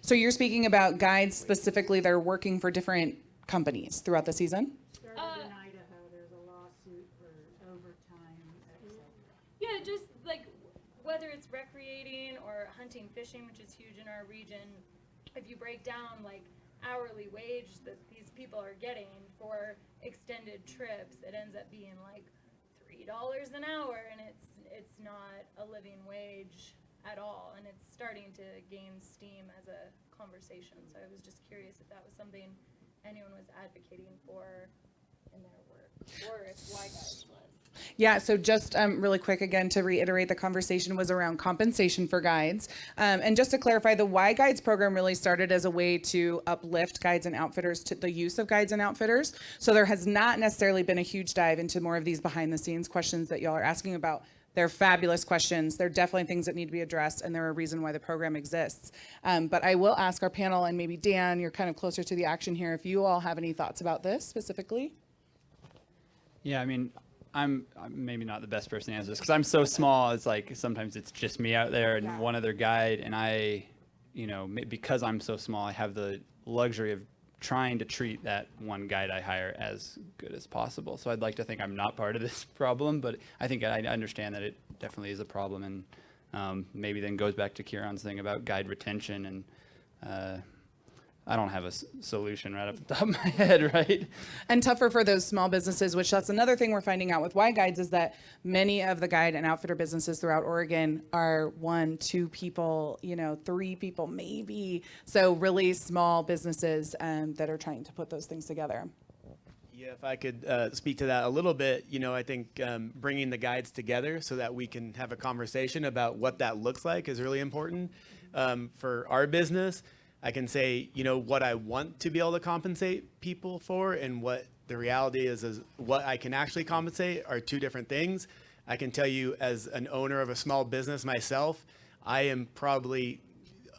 So you're speaking about guides specifically that are working for different companies throughout the season? In Idaho, there's a lawsuit for overtime, etc. Yeah, just like whether it's recreating or hunting, fishing, which is huge in our region, if you break down like hourly wage that these people are getting for extended trips, it ends up being like $3 an hour, and it's not a living wage at all, and it's starting to gain steam as a conversation. So I was just curious if that was something anyone was advocating for in their work, or if Y Guides was. Yeah, so just really quick again to reiterate, the conversation was around compensation for guides. And just to clarify, the Y Guides program really started as a way to uplift guides and outfitters to the use of guides and outfitters. So there has not necessarily been a huge dive into more of these behind the scenes questions that y'all are asking about. They're fabulous questions. They're definitely things that need to be addressed, and they're a reason why the program exists. But I will ask our panel, and maybe Dan, you're kind of closer to the action here, if you all have any thoughts about this specifically. Yeah, I mean, I'm maybe not the best person to answer this, because I'm so small. It's like sometimes it's just me out there and one other guide, and I, you know, because I'm so small, I have the luxury of trying to treat that one guide I hire as good as possible. So I'd like to think I'm not part of this problem, but I think I understand that it definitely is a problem, and maybe then goes back to Kieran's thing about guide retention and I don't have a solution right off the top of my head, right? And tougher for those small businesses, which that's another thing we're finding out with Y Guides, is that many of the guide and outfitter businesses throughout Oregon are 1, 2 people, 3 people maybe. So really small businesses that are trying to put those things together. Yeah, if I could speak to that a little bit, I think bringing the guides together so that we can have a conversation about what that looks like is really important. For our business, I can say, what I want to be able to compensate people for and what the reality is what I can actually compensate are 2 different things. I can tell you as an owner of a small business myself, I am probably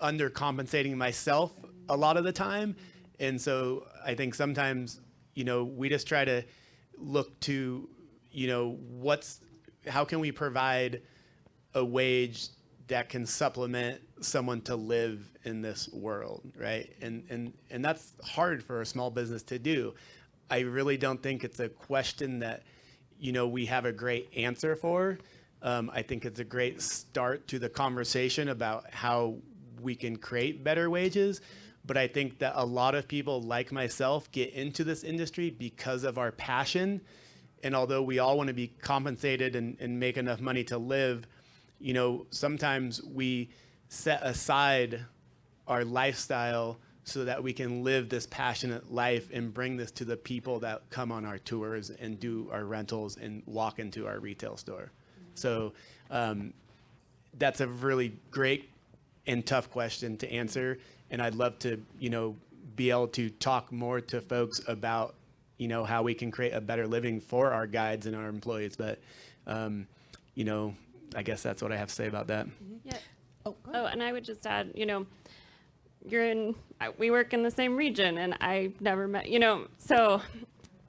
undercompensating myself a lot of the time. And so I think sometimes, we just try to look to, how can we provide a wage that can supplement someone to live in this world, right? And that's hard for a small business to do. I really don't think it's a question that, we have a great answer for. I think it's a great start to the conversation about how we can create better wages. But I think that a lot of people like myself get into this industry because of our passion. And although we all want to be compensated and make enough money to live, sometimes we set aside our lifestyle so that we can live this passionate life and bring this to the people that come on our tours and do our rentals and walk into our retail store. So that's a really great and tough question to answer. And I'd love to, be able to talk more to folks about, how we can create a better living for our guides and our employees. But, I guess that's what I have to say about that. Yeah. Oh, and I would just add, we work in the same region and I've never met, so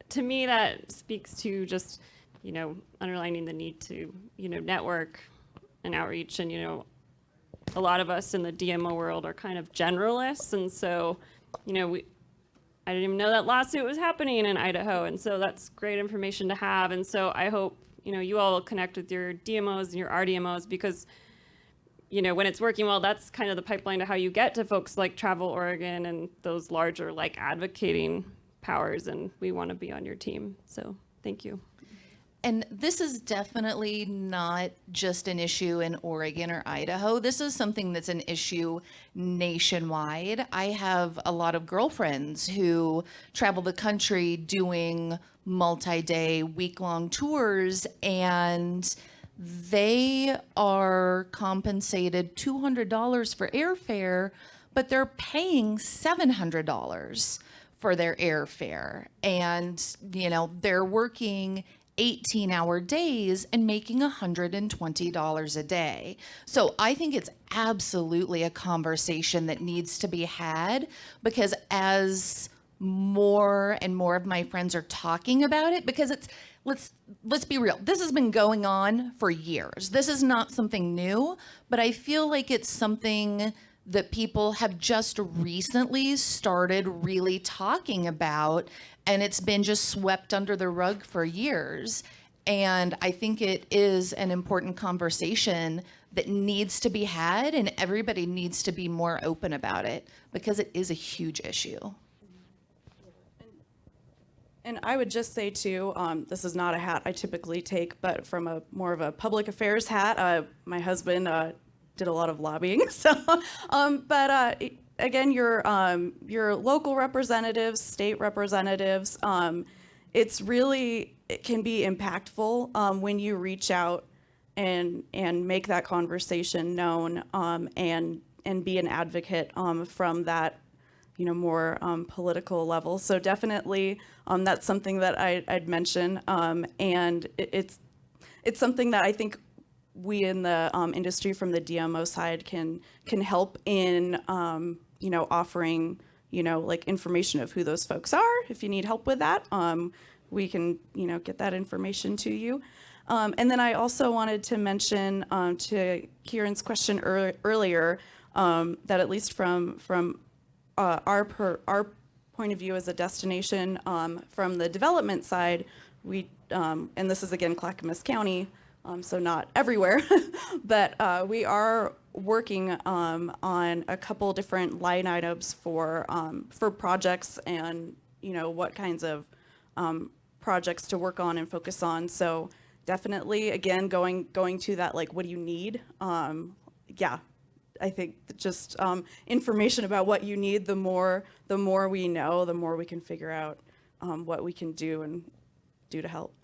to me that speaks to just, underlining the need to, network and outreach. And, a lot of us in the DMO world are kind of generalists. And so, I didn't even know that lawsuit was happening in Idaho. And so that's great information to have. And so I hope, you all will connect with your DMOs and your RDMOs because, when it's working well, that's kind of the pipeline to how you get to folks like Travel Oregon and those larger advocating powers. And we want to be on your team. So thank you. And this is definitely not just an issue in Oregon or Idaho. This is something that's an issue nationwide. I have a lot of girlfriends who travel the country doing multi-day, week-long tours, and they are compensated $200 for airfare, but they're paying $700 for their airfare. And, they're working 18-hour days and making $120 a day. So I think it's absolutely a conversation that needs to be had because as more and more of my friends are talking about it, because let's be real, this has been going on for years. This is not something new, but I feel like it's something that people have just recently started really talking about, and it's been just swept under the rug for years. And I think it is an important conversation that needs to be had, and everybody needs to be more open about it because it is a huge issue. And I would just say too, this is not a hat I typically take, but from a more of a public affairs hat, my husband did a lot of lobbying. So, again, your local representatives, state representatives, it can be impactful when you reach out and make that conversation known and be an advocate from that more political level. So definitely that's something that I'd mention, and it's something that I think we in the industry from the DMO side can help in offering information of who those folks are. If you need help with that, we can get that information to you. And then I also wanted to mention to Kieran's question earlier that at least from our point of view as a destination, from the development side, we and this is again Clackamas County. so not everywhere, but we are working on a couple different line items for projects and what kinds of projects to work on and focus on. So definitely, again, going to that, like, what do you need? Yeah, I think just information about what you need. The more we know, the more we can figure out what we can do to help.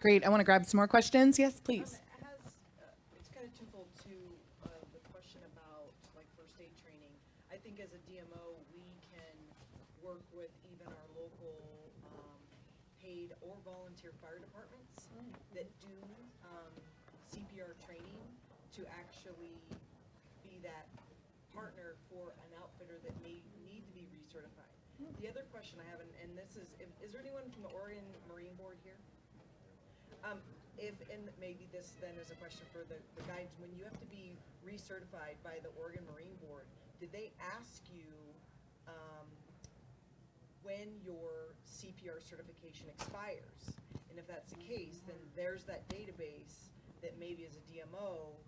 Great. I want to grab some more questions. Yes, please. It's kind of twofold to the question about like first aid training. I think as a DMO, we can work with even our local paid or volunteer fire departments that do CPR training to actually be that partner for an outfitter that may need to be recertified. The other question I have, and this is there anyone from the Oregon Marine Board here? And maybe this then is a question for the guides, when you have to be recertified by the Oregon Marine Board, did they ask you when your CPR certification expires? And if that's the case, then there's that database that maybe as a DMO,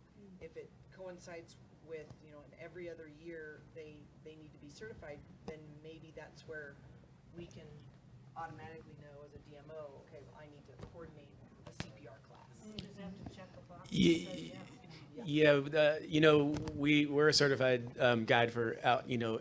if it coincides with, in every other year they need to be certified, then maybe that's where we can automatically know as a DMO, okay, I need to coordinate a CPR class. You just have to check the box. We're a certified guide for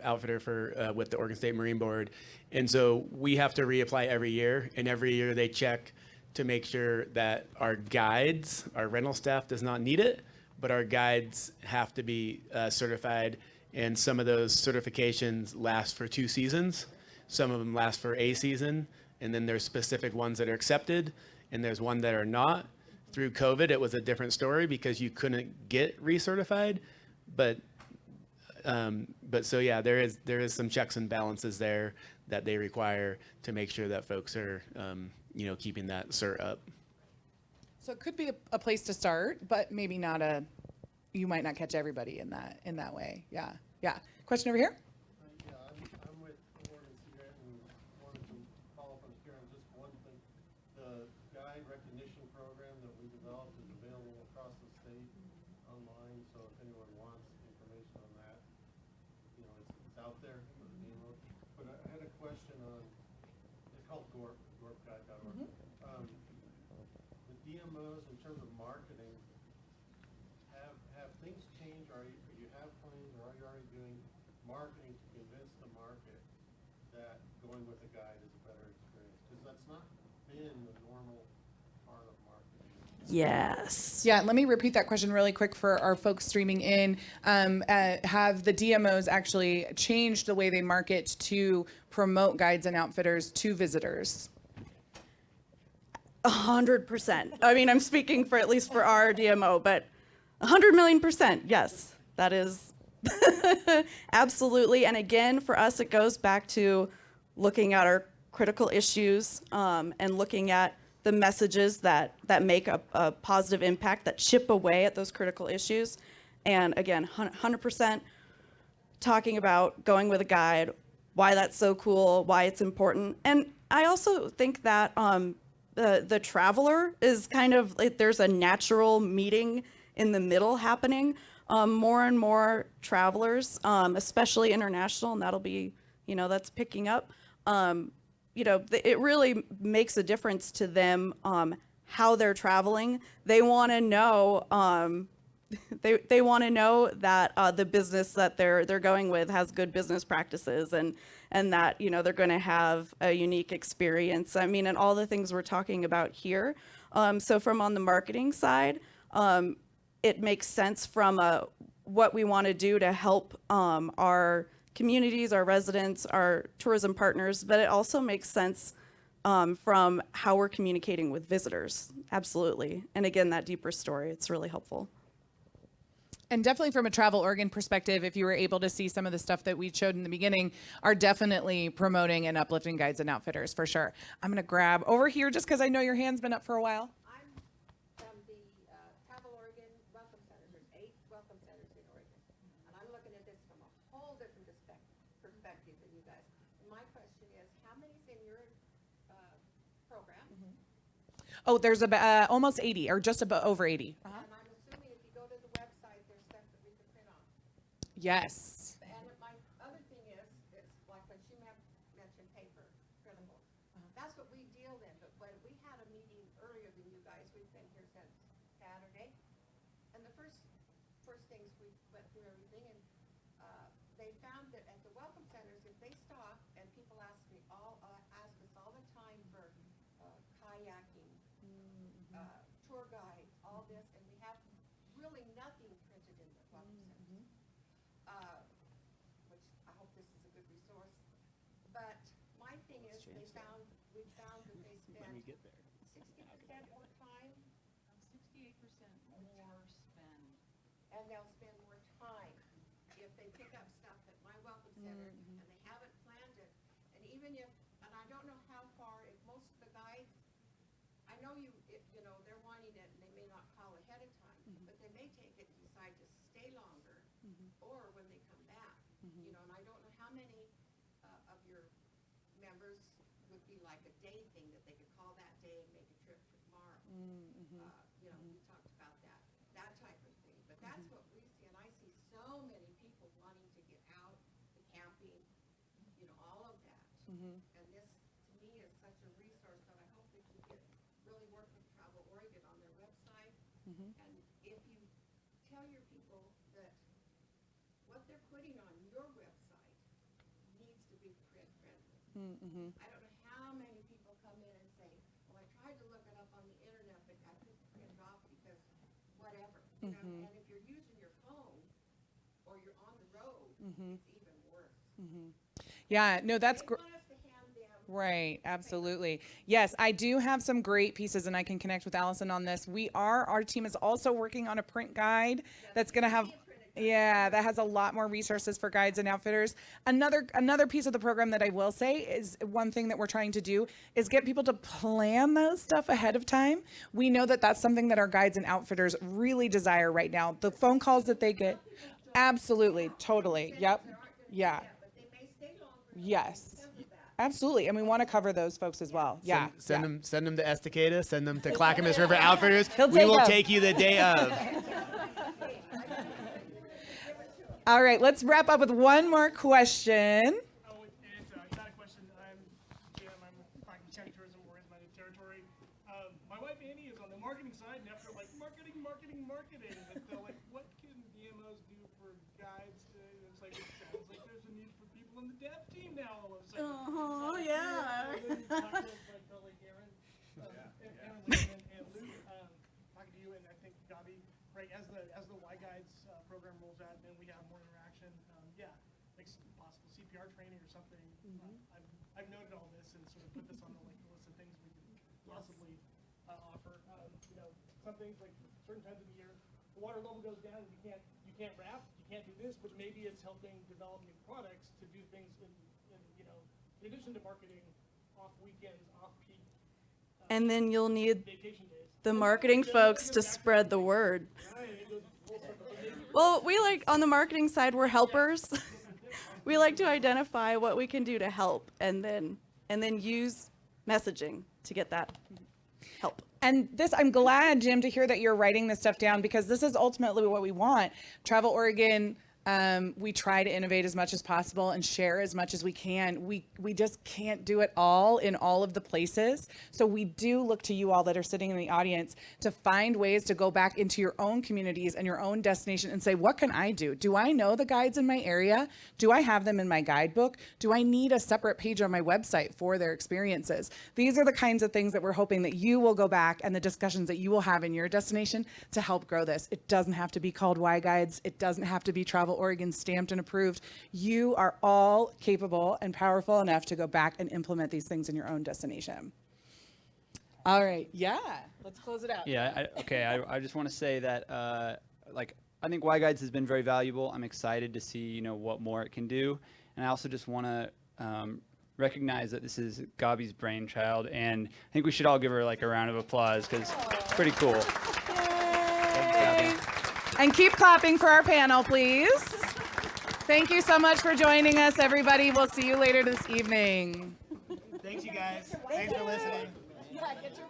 outfitter for with the Oregon State Marine Board, and so we have to reapply every year. And every year they check to make sure that our guides, our rental staff, does not need it, but our guides have to be certified. And some of those certifications last for 2 seasons. Some of them last for a season, and then there's specific ones that are accepted, and there's one that are not. Through COVID, it was a different story because you couldn't get recertified, but so yeah, there is some checks and balances there that they require to make sure that folks are keeping that cert up. So it could be a place to start, but maybe not you might not catch everybody in that way. Yeah. Question over here. I'm with Oregon Sea and wanted to follow up on Karen just one thing. The guide recognition program that we developed is available across the state online, so if anyone wants information on that, it's out there for the DMO. But I had a question on, it's called Gorge, gorgeguide.org. The DMOs, in terms of marketing, have things changed? Are you have plans, or are you already doing marketing to convince the market that going with a guide is a better experience? Because that's not been the normal part of marketing. Yes. Yeah, let me repeat that question really quick for our folks streaming in. Have the DMOs actually changed the way they market to promote guides and outfitters to visitors? 100%. I mean, I'm speaking for at least for our DMO, but 100,000,000%. Yes, that is absolutely. And again, for us, it goes back to looking at our critical issues and looking at the messages that make a positive impact, that chip away at those critical issues. And again, 100% talking about going with a guide, why that's so cool, why it's important. And I also think that the traveler is kind of like, there's a natural meeting in the middle happening. More and more travelers, especially international, and that'll be, that's picking up. It really makes a difference to them how they're traveling. They want to know. They want to know that the business that they're going with has good business practices, and that they're going to have a unique experience. I mean, and all the things we're talking about here. So from on the marketing side, it makes sense from what we want to do to help our communities, our residents, our tourism partners, but it also makes sense from how we're communicating with visitors. Absolutely. And again, that deeper story, it's really helpful. And definitely from a Travel Oregon perspective, if you were able to see some of the stuff that we showed in the beginning, are definitely promoting and uplifting guides and outfitters for sure. I'm going to grab over here just because I know your hand's been up for a while. From the Travel Oregon Welcome Centers. There's 8 welcome centers in Oregon. And I'm looking at this from a whole different perspective than you guys. My question is, how many's in your program? Oh, there's about almost 80 or just about over 80. And I'm assuming if you go to the website, there's stuff that we can print off. Yes. And my other thing is like when she mentioned paper, printable. That's what we deal in, but when we had a meeting earlier than you guys, we've been here since Saturday. And the first things we went through everything, and they found that at the welcome centers, if they stop, and people ask us all the time for kayaking, tour guides, all this, and we have really nothing printed in the welcome centers. Which I hope this is a good resource. But my thing is, we found that they spend 60% more time. 68% more spend. And they'll spend more time if they pick up stuff at my welcome center and they haven't planned it. And even if, and I don't know how far, if most of the guides, I know they're wanting it and they may not call ahead of time, but they may take it and decide to stay longer or when they come back. And I don't know how many of your members would be like a day thing that they could call that day and make a trip for tomorrow. We talked about that type of thing. But that's what we see, and I see so many people wanting to get out, the camping, all of that. And this, to me, is such a resource that I hope that you can really work with Travel Oregon on their website. And if you tell your people that what they're putting on your website needs to be print friendly. I don't know how many people come in and say, well, I tried to look it up on the internet, but I couldn't print it off because whatever. And if you're using your phone or you're on the road, it's even worse. Yeah, no, that's They great. want us to hand them Right, absolutely. Yes, I do have some great pieces, and I can connect with Allison on this. Our team is also working on a print guide that's going to have, that has a lot more resources for guides and outfitters. Another piece of the program that I will say is one thing that we're trying to do is get people to plan those stuff ahead of time. We know that that's something that our guides and outfitters really desire right now. The phone calls that they get, absolutely, totally, yep, yeah. Yes. Absolutely, and we want to cover those folks as well. Yeah. Send them to Estacada. Send them to Clackamas River Outfitters. He'll We take will them. take you the day of. All right, let's wrap up with one more question. It's not a question. I'm Jim. I'm with Clackamas County Tourism, Oregon's my new territory. My wife Annie is on the marketing side, and after like marketing, but what can DMOs do for guides? It's like it sounds like there's a need for people in the dev team now. All of a sudden. Yeah. Talking and Luke, talking to you, and I think Gabi, right? As the Y Guides program rolls out, and we have more interaction. Like some possible CPR training or something. I've noted all this and sort of put this on the list of things we can possibly offer. Some things like certain times of the year, the water level goes down, and you can't raft, you can't do this, but maybe it's helping develop new products to do things in addition to marketing off weekends, off peak. And then you'll need Vacation days. the marketing folks to spread the word. Well, we on the marketing side, we're helpers. We like to identify what we can do to help and then use messaging to get that help. And I'm glad, Jim, to hear that you're writing this stuff down, because this is ultimately what we want. Travel Oregon, we try to innovate as much as possible and share as much as we can. We just can't do it all in all of the places. So we do look to you all that are sitting in the audience to find ways to go back into your own communities and your own destination and say, what can I do? Do I know the guides in my area? Do I have them in my guidebook? Do I need a separate page on my website for their experiences? These are the kinds of things that we're hoping that you will go back and the discussions that you will have in your destination to help grow this. It doesn't have to be called Y Guides. It doesn't have to be Travel Oregon stamped and approved. You are all capable and powerful enough to go back and implement these things in your own destination. All right. Yeah. Let's close it out. Yeah. I just want to say that I think Y Guides has been very valuable. I'm excited to see what more it can do, and I also just want to recognize that this is Gabi's brainchild, and I think we should all give her a round of applause because it's pretty cool. And keep clapping for our panel, please. Thank you so much for joining us, everybody. We'll see you later this evening. Thanks, you guys. Thanks for listening. Yeah, get your